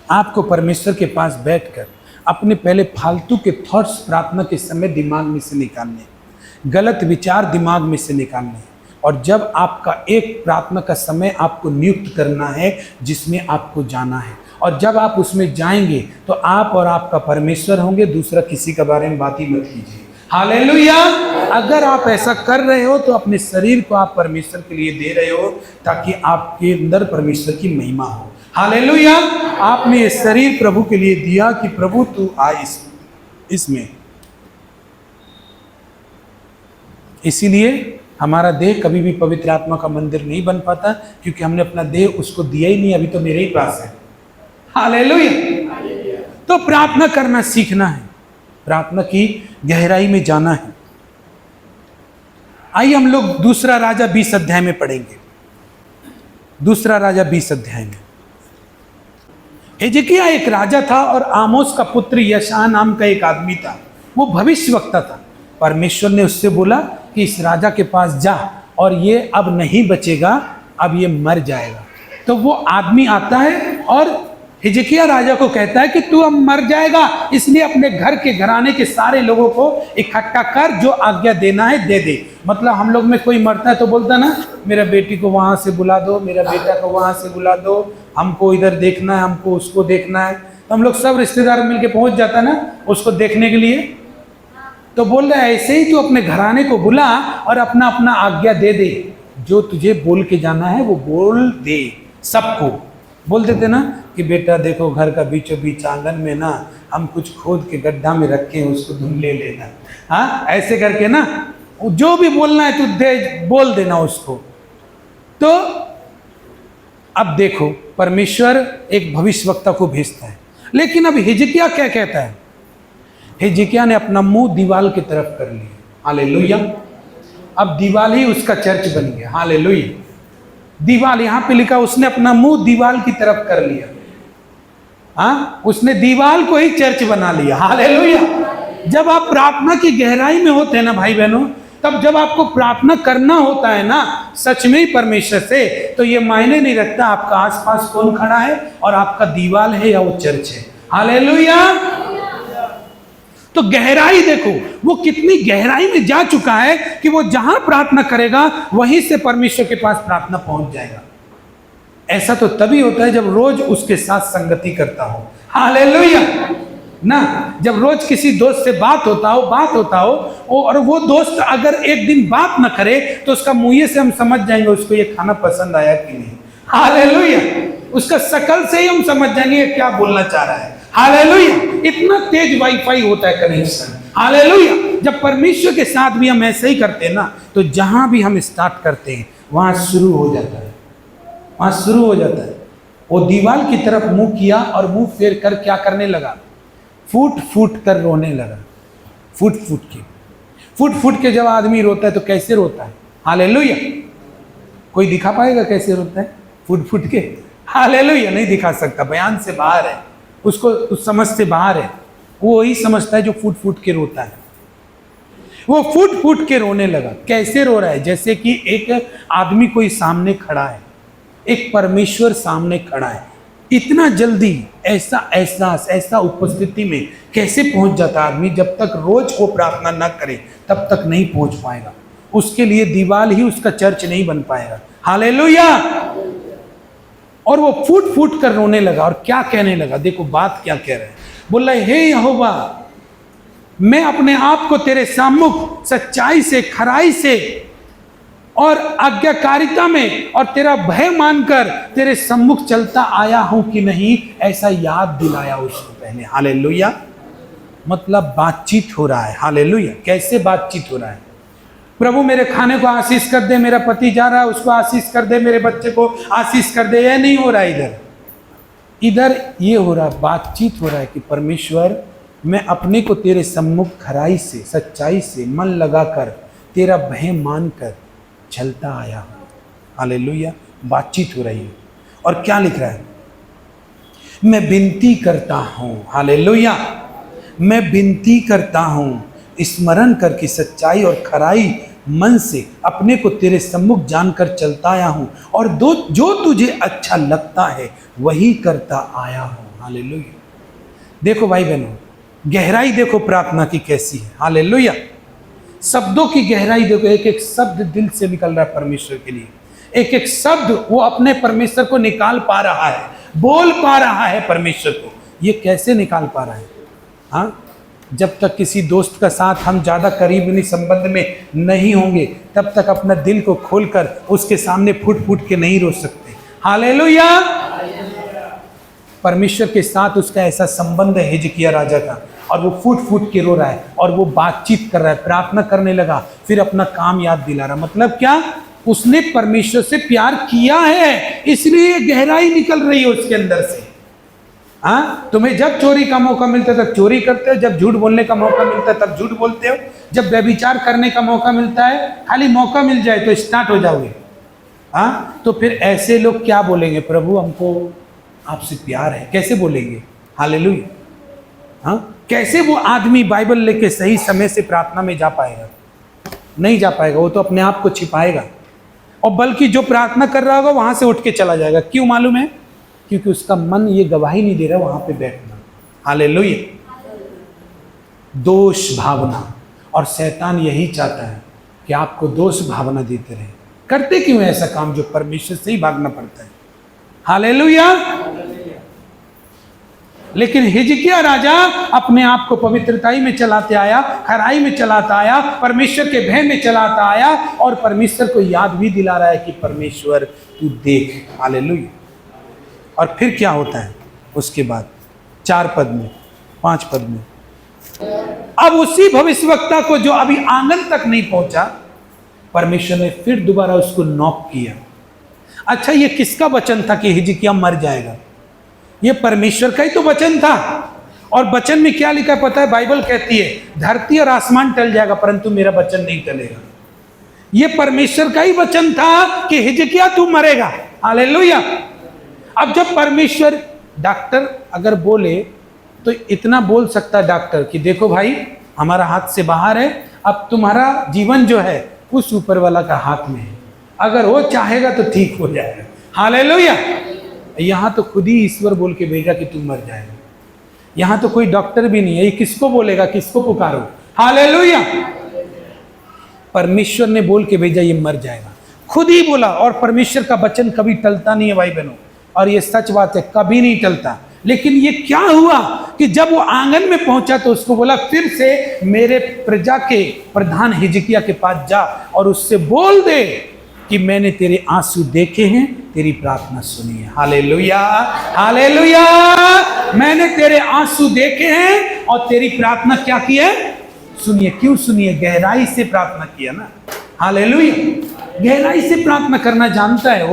आपको परमेश्वर के पास बैठकर अपने पहले फालतू के थॉट्स प्रार्थना के समय दिमाग में से निकालने, गलत विचार दिमाग में से निकालने, और जब आपका एक प्रार्थना का समय आपको नियुक्त करना है जिसमें आपको जाना है, और जब आप उसमें जाएंगे तो आप और आपका परमेश्वर होंगे, दूसरा किसी के बारे में बात ही मत कीजिए। हालेलुया। अगर आप ऐसा कर रहे हो तो अपने शरीर को आप परमेश्वर के लिए दे रहे हो, ताकि आपके अंदर परमेश्वर की महिमा हो। हालेलुया। आपने ये शरीर प्रभु के लिए दिया कि प्रभु तू आ इसमें। इसीलिए हमारा देह कभी भी पवित्र आत्मा का मंदिर नहीं बन पाता, क्योंकि हमने अपना देह उसको दिया ही नहीं, अभी तो मेरे ही पास है। हालेलुया। तो प्रार्थना करना सीखना है, प्रार्थना की गहराई में जाना है। आइए हम लोग दूसरा राजा 20 अध्याय में पढ़ेंगे। दूसरा राजा 20 अध्याय में हिजकिय्याह एक राजा था और आमोस का पुत्र यशायाह नाम का एक आदमी था। वो भविष्यवक्ता था। परमेश्वर ने उससे बोला कि इस राजा के पास जा, और ये अब नहीं बचेगा, अब ये मर जाएगा। तो वो आदमी आता है और हिजकिय्याह राजा को कहता है कि तू अब मर जाएगा, इसलिए अपने घर के घराने के सारे लोगों को इकट्ठा कर, जो आज्ञा देना है दे दे। मतलब हम लोग में कोई मरता है तो बोलता ना, मेरा बेटी को वहां से बुला दो, मेरा बेटा को वहां से बुला दो, हमको इधर देखना है, हमको उसको देखना है। तो हम लोग सब रिश्तेदार मिलके पहुंच जाता ना उसको देखने के लिए। तो बोल रहा है ऐसे ही तू अपने घराने को बुला और अपना अपना आज्ञा दे दे, जो तुझे बोल के जाना है वो बोल दे। सबको बोल देते ना कि बेटा देखो घर का बीचों बीच आंगन में ना हम कुछ खोद के गड्ढा में रखे हैं, उसको तुम ले लेना। हाँ, ऐसे करके ना जो भी बोलना है तू दे बोल देना उसको। तो अब देखो परमेश्वर एक भविष्यवक्ता को भेजता है, लेकिन अब हिजकिय्याह क्या कहता है? हिजकिय्याह ने अपना मुंह दीवाल की तरफ कर लिया। हालेलुया। अब दीवाल ही उसका चर्च बन गया। हालेलुया। दीवाल यहां पे लिखा, उसने अपना मुंह दीवाल की तरफ कर लिया। हाँ, उसने दीवाल को ही चर्च बना लिया। हालेलुया। जब आप प्रार्थना की गहराई में होते हैं ना भाई बहनों, तब जब आपको प्रार्थना करना होता है ना सच में ही परमेश्वर से, तो ये मायने नहीं रखता आपका आसपास कौन खड़ा है और आपका दीवाल है या वो चर्च है। हालेलुया। तो गहराई देखो, वो कितनी गहराई में जा चुका है कि वो जहां प्रार्थना करेगा वहीं से परमेश्वर के पास प्रार्थना पहुंच जाएगा। ऐसा तो तभी होता है जब रोज उसके साथ संगति करता हो। हालेलुया ना। जब रोज किसी दोस्त से बात होता हो और वो दोस्त अगर एक दिन बात ना करे तो उसका मुंह से हम समझ जाएंगे उसको ये खाना पसंद आया कि नहीं। हालेलुया। उसका शकल से ही हम समझ जाएंगे ये क्या बोलना चाह रहा है। हालेलुया। इतना तेज वाईफाई होता है कनेक्शन। हालेलुया। जब परमेश्वर के साथ भी हम ऐसे ही करते हैं ना, तो जहां भी हम स्टार्ट करते हैं वहां शुरू हो जाता है, वहां शुरू हो जाता है। वो दीवार की तरफ मुंह किया और मुंह फेर कर क्या करने लगा, फूट फूट कर रोने लगा। फूट फूट के जब आदमी रोता है तो कैसे रोता है? हालेलुया। कोई दिखा पाएगा कैसे रोता है? फूट फूट के? हालेलुया, नहीं दिखा सकता, बयान से बाहर है, उसको उस समझ से बाहर है। वो वही समझता है जो फूट फूट के रोता है। वो फूट फूट के रोने लगा। कैसे रो रहा है? जैसे कि एक आदमी कोई सामने खड़ा है, एक परमेश्वर सामने खड़ा है। इतना जल्दी ऐसा एहसास, ऐसा उपस्थिति में कैसे पहुंच जाता आदमी? जब तक रोज वो प्रार्थना न करे तब तक नहीं पहुंच पाएगा। उसके लिए दीवार ही उसका चर्च नहीं बन पाएगा। हालेलुया। और वो फूट फूट कर रोने लगा और क्या कहने लगा? देखो बात क्या कह रहा है। बोला, हे यहोवा, मैं अपने आप को तेरे सम्मुख सच्चाई से, खराई से और आज्ञाकारिता में और तेरा भय मानकर तेरे सम्मुख चलता आया हूं कि नहीं, ऐसा याद दिलाया उसको पहले। हालेलुया। मतलब बातचीत हो रहा है। हालेलुया। कैसे बातचीत हो रहा है? प्रभु मेरे खाने को आशीष कर दे, मेरा पति जा रहा है उसको आशीष कर दे, मेरे बच्चे को आशीष कर दे। यह नहीं हो रहा इधर ये हो रहा, बातचीत हो रहा है कि परमेश्वर, मैं अपने को तेरे सम्मुख खराई से, सच्चाई से, मन लगाकर, तेरा भय मानकर चलता आया हूं। हालेलुया। बातचीत हो रही है। और क्या लिख रहा है? मैं विनती करता हूं। हालेलुया। मैं विनती करता हूं, स्मरण करके सच्चाई और खराई मन से अपने को तेरे सम्मुख जानकर चलता आया हूं, और जो तुझे अच्छा लगता है वही करता आया हूं। हालेलुया। देखो भाई बहनों, गहराई देखो प्रार्थना की कैसी है। हालेलुया। शब्दों की गहराई देखो, एक एक शब्द दिल से निकल रहा है परमेश्वर के लिए। एक एक शब्द वो अपने परमेश्वर को निकाल पा रहा है, बोल पा रहा है परमेश्वर को। ये कैसे निकाल पा रहा है? हाँ, जब तक किसी दोस्त का साथ हम ज़्यादा करीबी संबंध में नहीं होंगे तब तक अपना दिल को खोलकर उसके सामने फूट फूट के नहीं रो सकते। हालेलुया। परमेश्वर के साथ उसका ऐसा संबंध है हिजकिय्याह राजा का, और वो फूट फूट के रो रहा है और वो बातचीत कर रहा है, प्रार्थना करने लगा, फिर अपना काम याद दिला रहा। मतलब क्या? उसने परमेश्वर से प्यार किया है, इसलिए गहराई निकल रही है उसके अंदर से। हाँ, तुम्हें जब चोरी का मौका मिलता है तब चोरी करते हो, जब झूठ बोलने का मौका मिलता है तब झूठ बोलते हो, जब व्यभिचार करने का मौका मिलता है, खाली मौका मिल जाए तो स्टार्ट हो जाओगे। हाँ, तो फिर ऐसे लोग क्या बोलेंगे? प्रभु हमको आपसे प्यार है, कैसे बोलेंगे? हालेलुया। हाँ, कैसे वो आदमी बाइबल लेके सही समय से प्रार्थना में जा पाएगा? नहीं जा पाएगा। वो तो अपने आप को छिपाएगा, और बल्कि जो प्रार्थना कर रहा होगा वहां से उठ के चला जाएगा। क्यों मालूम है? क्योंकि उसका मन ये गवाही नहीं दे रहा वहां पे बैठना। हालेलुया। दोष भावना, और शैतान यही चाहता है कि आपको दोष भावना देते रहे। करते क्यों ऐसा काम जो परमेश्वर से ही भागना पड़ता है? हालेलुया। लेकिन हिजकिय्याह राजा अपने आप को पवित्रताई में चलाते आया, खराई में चलाता आया, परमेश्वर के भय में चलाता आया, और परमेश्वर को याद भी दिला रहा है कि परमेश्वर तू देख। हालेलुया। और फिर क्या होता है उसके बाद? 4 पद में, 5 पद में, अब उसी भविष्यवक्ता को जो अभी आंगन तक नहीं पहुंचा, परमेश्वर ने फिर दोबारा उसको नॉक किया। अच्छा, ये किसका वचन था कि हिजकिय्याह मर जाएगा? ये परमेश्वर का ही तो वचन था। और वचन में क्या लिखा पता है? बाइबल कहती है धरती और आसमान टल जाएगा परंतु मेरा वचन नहीं टलेगा। ये परमेश्वर का ही वचन था कि हिजकिय्याह तू मरेगा। हालेलुया। अब जब परमेश्वर, डॉक्टर अगर बोले तो इतना बोल सकता है डॉक्टर कि देखो भाई, हमारा हाथ से बाहर है, अब तुम्हारा जीवन जो है उस ऊपर वाला का हाथ में है, अगर वो चाहेगा तो ठीक हो जाएगा। हालेलुया। यहाँ तो खुद ही ईश्वर बोल के भेजा कि तू मर जाएगा। यहाँ तो कोई डॉक्टर भी नहीं है, ये किसको बोलेगा, किसको पुकारो? हालेलुया। परमेश्वर ने बोल के भेजा ये मर जाएगा, खुद ही बोला। और परमेश्वर का वचन कभी टलता नहीं है भाई बहनों, और ये सच बात है, कभी नहीं टलता। लेकिन ये क्या हुआ कि जब वो आंगन में पहुंचा तो उसको बोला फिर से मेरे प्रजा के प्रधान हिजकिय्याह के पास जा और उससे बोल दे कि मैंने तेरे आंसू देखे हैं, तेरी प्रार्थना सुनी है। हालेलुया। हालेलुया। मैंने तेरे आंसू देखे हैं और तेरी प्रार्थना क्या की है? सुनिए, क्यों सुनिए? गहराई से प्रार्थना किया ना। हालेलुया। गहराई से प्रार्थना करना जानता है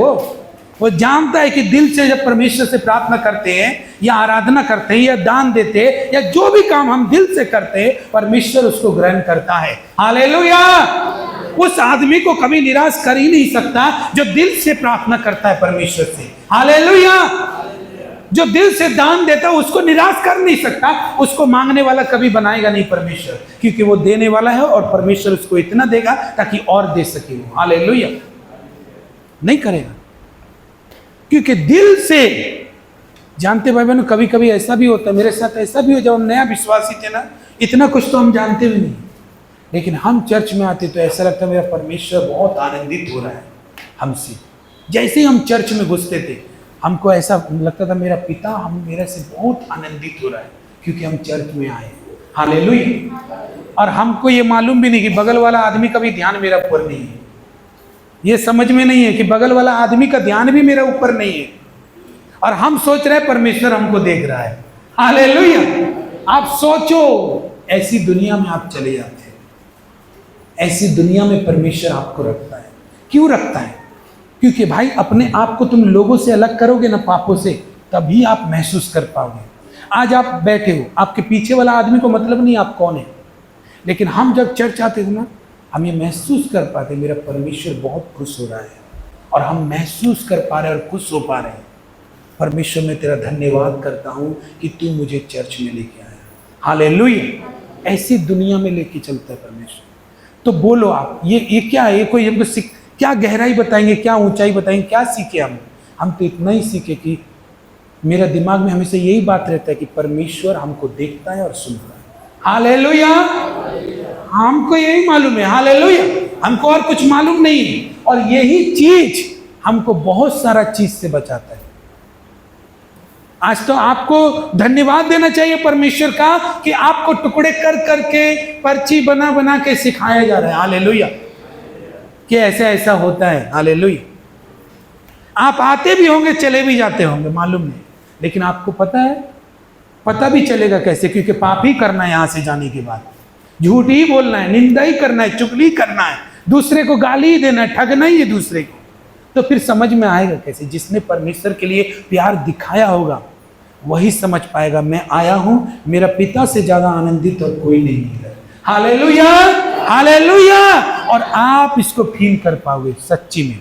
वो जानता है कि दिल से जब परमेश्वर से प्रार्थना करते हैं या आराधना करते हैं या दान देते हैं या जो भी काम हम दिल से करते हैं, परमेश्वर उसको ग्रहण करता है। हालेलुया। उस आदमी को कभी निराश कर ही नहीं सकता जो दिल से प्रार्थना करता है परमेश्वर से। हालेलुया। जो दिल से दान देता है उसको निराश कर नहीं सकता, उसको मांगने वाला कभी बनाएगा नहीं परमेश्वर, क्योंकि वो देने वाला है और परमेश्वर उसको इतना देगा ताकि और दे सके वो। हालेलुया। नहीं करेगा, क्योंकि दिल से जानते भाई बहनों, कभी कभी ऐसा भी होता है, मेरे साथ ऐसा भी हो, जब हम नया विश्वासी थे ना, इतना कुछ तो हम जानते भी नहीं, लेकिन हम चर्च में आते तो ऐसा लगता है मेरा परमेश्वर बहुत आनंदित हो रहा है हमसे। जैसे ही हम चर्च में घुसते थे हमको ऐसा लगता था मेरा पिता मेरे से बहुत आनंदित हो रहा है, क्योंकि हम चर्च में आए। हालेलुया। और हमको ये मालूम भी नहीं कि बगल वाला आदमी का भी ध्यान मेरा ऊपर नहीं है। ये समझ में नहीं है कि बगल वाला आदमी का ध्यान भी मेरे ऊपर नहीं है, और हम सोच रहे हैं परमेश्वर हमको देख रहा है। हालेलुया। आप सोचो, ऐसी दुनिया में आप चले जाते हैं, ऐसी दुनिया में परमेश्वर आपको रखता है। क्यों रखता है? क्योंकि भाई अपने आप को तुम लोगों से अलग करोगे ना, पापों से, तभी आप महसूस कर पाओगे। आज आप बैठे हो, आपके पीछे वाला आदमी को मतलब नहीं आप कौन है, लेकिन हम जब चर्च आते थे ना, हम ये महसूस कर पाते मेरा परमेश्वर बहुत खुश हो रहा है, और हम महसूस कर पा रहे हैं और खुश हो पा रहे हैं। परमेश्वर मैं तेरा धन्यवाद करता हूँ कि तू मुझे चर्च में लेके आया। हालेलुया। ऐसी दुनिया में लेके चलता है परमेश्वर। तो बोलो आप, ये क्या है? ये कोई हमको क्या गहराई बताएंगे, क्या ऊंचाई बताएंगे, क्या सीखे हम तो इतना ही सीखे कि मेरा दिमाग में हमेशा यही बात रहता है कि परमेश्वर हमको देखता है और सुनता है। हालेलुया। हमको यही मालूम है। हालेलुया। हमको और कुछ मालूम नहीं है, और यही चीज हमको बहुत सारा चीज से बचाता है। आज तो आपको धन्यवाद देना चाहिए परमेश्वर का कि आपको टुकड़े कर करके, पर्ची बना बना के सिखाया जा रहा है। हालेलुया। कि ऐसा ऐसा होता है। हालेलुया। आप आते भी होंगे, चले भी जाते होंगे, मालूम नहीं, लेकिन आपको पता है, पता भी चलेगा कैसे? क्योंकि पाप ही करना है यहां से जाने के बाद, झूठ ही बोलना है, निंदा ही करना है, चुगली करना है, दूसरे को गाली ही देना है, ठगना ही है दूसरे को, तो फिर समझ में आएगा कैसे? जिसने परमेश्वर के लिए प्यार दिखाया होगा वही समझ पाएगा, मैं आया हूं, मेरा पिता से ज्यादा आनंदित और कोई नहीं है। हालेलुया। हालेलुया। और आप इसको फील कर पाओगे सच्ची में,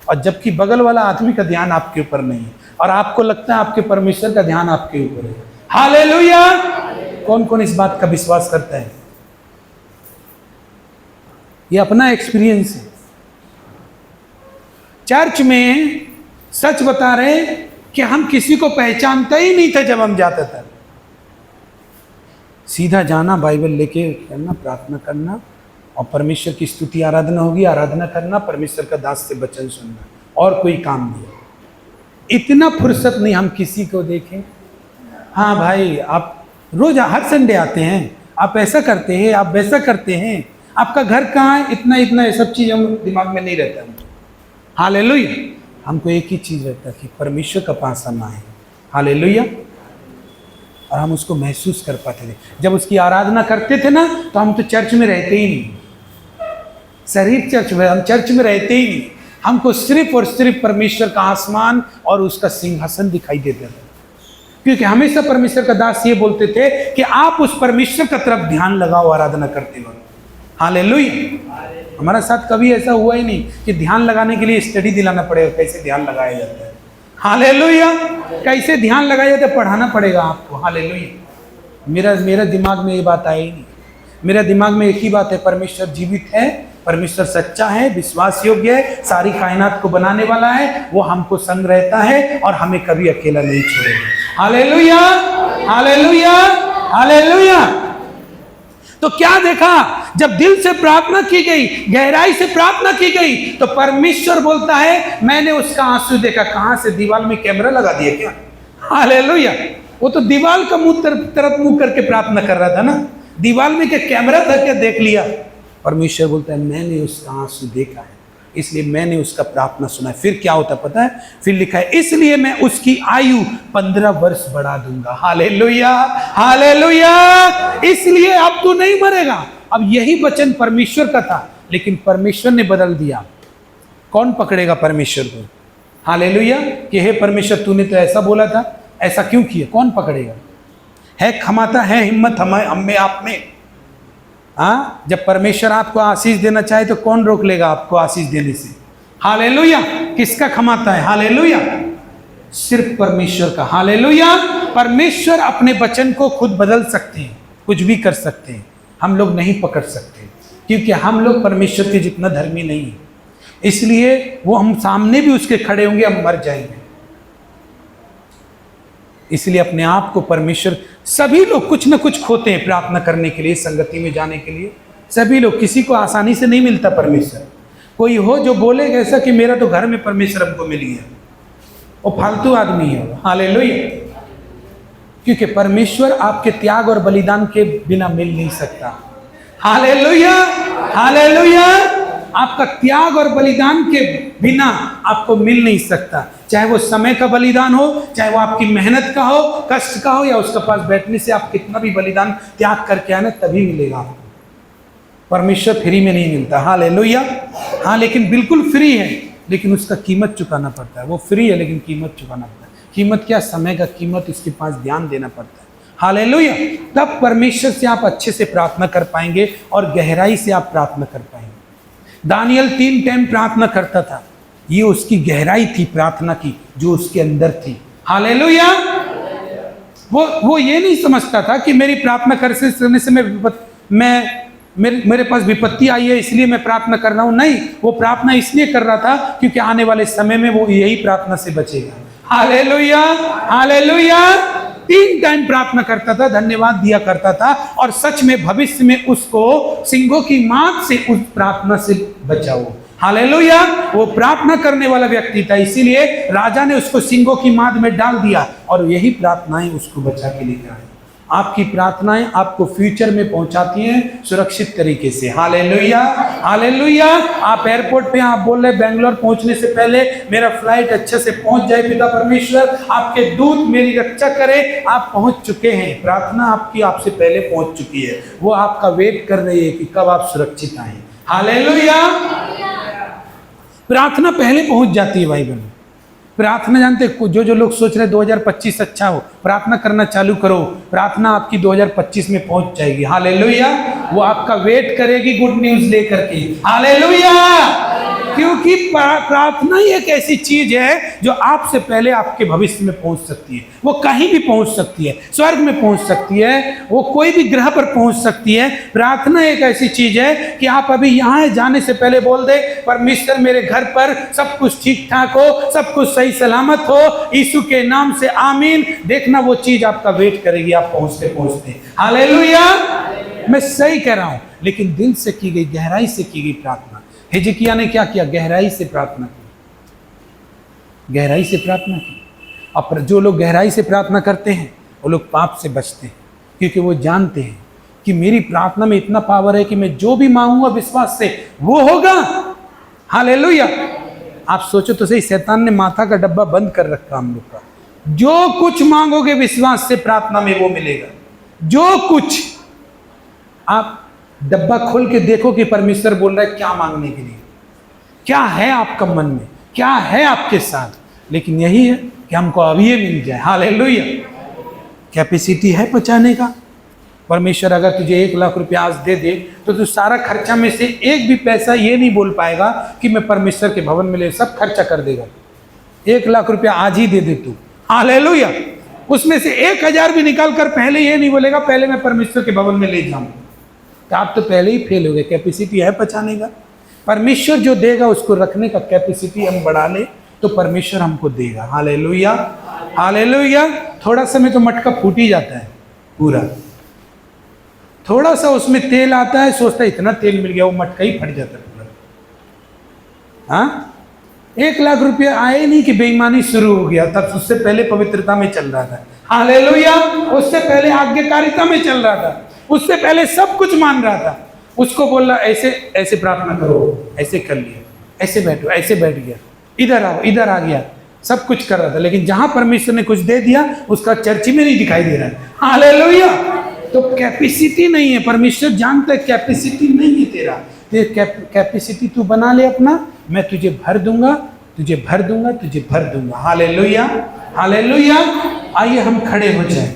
और जबकि बगल वाला आदमी का ध्यान आपके ऊपर नहीं है, और आपको लगता है आपके परमेश्वर का ध्यान आपके ऊपर है। हालेलुया। कौन कौन इस बात का विश्वास करता है? ये अपना एक्सपीरियंस है। चर्च में सच बता रहे कि हम किसी को पहचानता ही नहीं था जब हम जाते थे। सीधा जाना, बाइबल लेके करना, प्रार्थना करना, और परमेश्वर की स्तुति आराधना होगी, आराधना करना, परमेश्वर का दास से वचन सुनना, और कोई काम नहीं। इतना फुर्सत नहीं हम किसी को देखें। हाँ भाई, आप रोज हर संडे आते हैं, आप ऐसा करते हैं, आप वैसा करते हैं, आपका घर कहाँ है, इतना इतना ये सब चीज़ हम दिमाग में नहीं रहता हमको। हालेलुया। हमको एक ही चीज़ रहता है कि परमेश्वर का पास हम आए। हालेलुया। और हम उसको महसूस कर पाते थे। जब उसकी आराधना करते थे ना, तो हम तो चर्च में रहते ही नहीं, शरीर चर्च में, हम चर्च में रहते ही नहीं। हमको सिर्फ और सिर्फ परमेश्वर का आसमान और उसका सिंहासन दिखाई देता था, क्योंकि हमेशा परमेश्वर का दास ये बोलते थे कि आप उस परमेश्वर का तरफ ध्यान लगाओ आराधना करते वक्त। हालेलुया। हमारा साथ कभी ऐसा हुआ ही नहीं कि ध्यान लगाने के लिए स्टडी दिलाना पड़ेगा, कैसे ध्यान लगाया जाता है। हालेलुया। कैसे ध्यान लगाया जाता है, पढ़ाना पड़ेगा आपको। हालेलुया। मेरा दिमाग में ये बात आई नहीं। मेरा दिमाग में एक ही बात है, परमेश्वर जीवित है, परमेश्वर सच्चा है, विश्वास योग्य है, सारी कायनात को बनाने वाला है, वो हमको संग रहता है और हमें कभी अकेला नहीं छोड़ेगा। हालेलुया। हालेलुया। हालेलुया। तो क्या देखा? जब दिल से प्रार्थना की गई, गहराई से प्रार्थना की गई, तो परमेश्वर बोलता है मैंने उसका आंसू देखा। कहां से? दीवार में कैमरा लगा दिया क्या? हालेलुया। वो तो दीवार का मुंह तरफ मुंह करके प्रार्थना कर रहा था ना, दीवार में क्या कैमरा था क्या? देख लिया। परमेश्वर बोलता है मैंने उसका आंसू देखा है, इसलिए मैंने उसका प्रार्थना सुना है। फिर क्या होता पता है? फिर लिखा है इसलिए मैं उसकी आयु 15 वर्ष बढ़ा दूंगा। हालेलुया। हालेलुया। इसलिए अब तू नहीं मरेगा, अब यही वचन परमेश्वर का था, लेकिन परमेश्वर ने बदल दिया। कौन पकड़ेगा परमेश्वर को? हालेलुया। कि हे परमेश्वर, तूने तो ऐसा बोला था, ऐसा क्यों किया? कौन पकड़ेगा? है क्षमता, है हिम्मत हम में, आप में? हाँ, जब परमेश्वर आपको आशीष देना चाहे तो कौन रोक लेगा आपको आशीष देने से? हालेलुया। किसका क्षमता है? हालेलुया, सिर्फ परमेश्वर का। हालेलुया। परमेश्वर अपने वचन को खुद बदल सकते हैं, कुछ भी कर सकते हैं। हम लोग नहीं पकड़ सकते, क्योंकि हम लोग परमेश्वर के जितना धर्मी नहीं है। इसलिए वो हम सामने भी उसके खड़े होंगे, हम मर जाएंगे। इसलिए अपने आप को परमेश्वर, सभी लोग कुछ ना कुछ खोते हैं प्रार्थना करने के लिए, संगति में जाने के लिए। सभी लोग, किसी को आसानी से नहीं मिलता परमेश्वर। कोई हो जो बोलेगा ऐसा कि मेरा तो घर में परमेश्वर हमको मिल गया, वो फालतू आदमी है। हालेलुया। क्योंकि परमेश्वर आपके त्याग और बलिदान के बिना मिल नहीं सकता। Hallelujah, hallelujah. आपका त्याग और बलिदान के बिना आपको मिल नहीं सकता। चाहे वो समय का बलिदान हो, चाहे वो आपकी मेहनत का हो, कष्ट का हो, या उसके पास बैठने से आप कितना भी बलिदान त्याग करके आना, तभी मिलेगा आपको। परमेश्वर फ्री में नहीं मिलता। हालेलुया। हाँ, लेकिन बिल्कुल फ्री है, लेकिन उसका कीमत चुकाना पड़ता है। वो फ्री है लेकिन कीमत चुकाना पड़ता है। कीमत क्या? समय का कीमत, उसके पास ध्यान देना पड़ता है। हालेलुया। तब परमेश्वर से आप अच्छे से प्रार्थना कर पाएंगे और गहराई से आप प्रार्थना कर पाएंगे। दानियल 3 टाइम प्रार्थना करता था। ये उसकी गहराई थी प्रार्थना की, जो उसके अंदर थी। हालेलुया। वो ये नहीं समझता था कि मेरी प्रार्थना करने से मेरे पास विपत्ति आई है इसलिए मैं प्रार्थना कर रहा हूं। नहीं, वो प्रार्थना इसलिए कर रहा था क्योंकि आने वाले समय में वो यही प्रार्थना से बचेगा। Hallelujah, hallelujah. 3 टाइम प्रार्थना करता था, धन्यवाद दिया करता था, और सच में भविष्य में उसको सिंहों की मात से उस प्रार्थना से बचाओ। हालेलुया। वो प्रार्थना करने वाला व्यक्ति था, इसीलिए राजा ने उसको सिंहों की मात में डाल दिया, और यही प्रार्थनाएं उसको बचा के लेकर आए। आपकी प्रार्थनाएं आपको फ्यूचर में पहुंचाती हैं सुरक्षित तरीके से। Hallelujah, hallelujah. आप एयरपोर्ट पे आप बोल रहे बेंगलोर पहुंचने से पहले मेरा फ्लाइट अच्छे से पहुंच जाए, पिता परमेश्वर आपके दूत मेरी रक्षा करे। आप पहुंच चुके हैं, प्रार्थना आपकी आपसे पहले पहुंच चुकी है। वो आपका वेट कर रही है कि कब आप सुरक्षित आए। हालेलुया। प्रार्थना पहले पहुंच जाती है भाई बहन। प्रार्थना जानते, जो लोग सोच रहे 2025 अच्छा हो, प्रार्थना करना चालू करो, प्रार्थना आपकी 2025 में पहुंच जाएगी। हालेलुया। वो आपका वेट करेगी गुड न्यूज लेकर के। हालेलुया। क्योंकि प्रार्थना ही एक ऐसी चीज है जो आपसे पहले आपके भविष्य में पहुंच सकती है। वो कहीं भी पहुंच सकती है, स्वर्ग में पहुंच सकती है, वो कोई भी ग्रह पर पहुंच सकती है। प्रार्थना एक ऐसी चीज है कि आप अभी यहाँ जाने से पहले बोल दे, परमेश्वर मेरे घर पर सब कुछ ठीक ठाक हो, सब कुछ सही सलामत हो, यीशु के नाम से आमीन। देखना वो चीज आपका वेट करेगी, आप पहुंचते पहुंचते। हालेलुया। मैं सही कह रहा हूं, लेकिन दिल से की गई, गहराई से की गई प्रार्थना। हिजकिय्याह ने क्या किया? गहराई से प्रार्थना की, गहराई से प्रार्थना की। और जो लोग गहराई से प्रार्थना करते हैं वो लोग पाप से बचते हैं, क्योंकि वो जानते हैं कि मेरी प्रार्थना में इतना पावर है कि मैं जो भी मांगूंगा विश्वास से वो होगा। हालेलुया। आप सोचो तो सही, शैतान ने माथा का डब्बा बंद कर रखा हम लोग का। जो कुछ मांगोगे विश्वास से प्रार्थना में वो मिलेगा। जो कुछ, आप डब्बा खोल के देखो कि परमेश्वर बोल रहा है क्या मांगने के लिए, क्या है आपका मन में, क्या है आपके साथ। लेकिन यही है कि हमको अभी ये मिल जाए। हालेलुया। कैपेसिटी है पहुंचाने का। परमेश्वर अगर तुझे 1 लाख रुपया आज दे दे तो तू सारा खर्चा में से एक भी पैसा ये नहीं बोल पाएगा कि मैं परमेश्वर के भवन में ले, सब खर्चा कर देगा। 1 लाख रुपया आज ही दे दे तू। हालेलुया। उसमें से 1000 भी निकाल कर पहले ये नहीं बोलेगा पहले मैं परमेश्वर के भवन में ले जाऊं, तो आप तो पहले ही फेल हो गए। कैपेसिटी है पहुंचाने का। परमेश्वर जो देगा उसको रखने का कैपेसिटी हम बढ़ा ले तो परमेश्वर हमको देगा। Hallelujah, hallelujah. थोड़ा समय तो मटका फूट ही जाता है पूरा, थोड़ा सा उसमें तेल आता है, सोचता है इतना तेल मिल गया, वो मटका ही फट जाता है पूरा। हाँ, 1 लाख रुपया आए नहीं कि बेईमानी शुरू हो गया, तब उससे पहले पवित्रता में चल रहा था। हालेलुया। उससे पहले आज्ञाकारिता में चल रहा था, उससे पहले सब कुछ मान रहा था। उसको बोल रहा ऐसे ऐसे प्रार्थना करो, ऐसे कर लिया, ऐसे बैठो, ऐसे बैठ गया, इधर आओ, इधर आ गया, सब कुछ कर रहा था। लेकिन जहां परमेश्वर ने कुछ दे दिया उसका चर्च में नहीं दिखाई दे रहा है। हालेलुया। तो कैपेसिटी नहीं है, परमेश्वर जानता है कैपेसिटी नहीं है तेरा, तो कैपेसिटी तू बना ले अपना, मैं तुझे भर दूंगा, तुझे भर दूंगा, तुझे भर दूंगा। Hallelujah, hallelujah. आइए हम खड़े हो जाएं।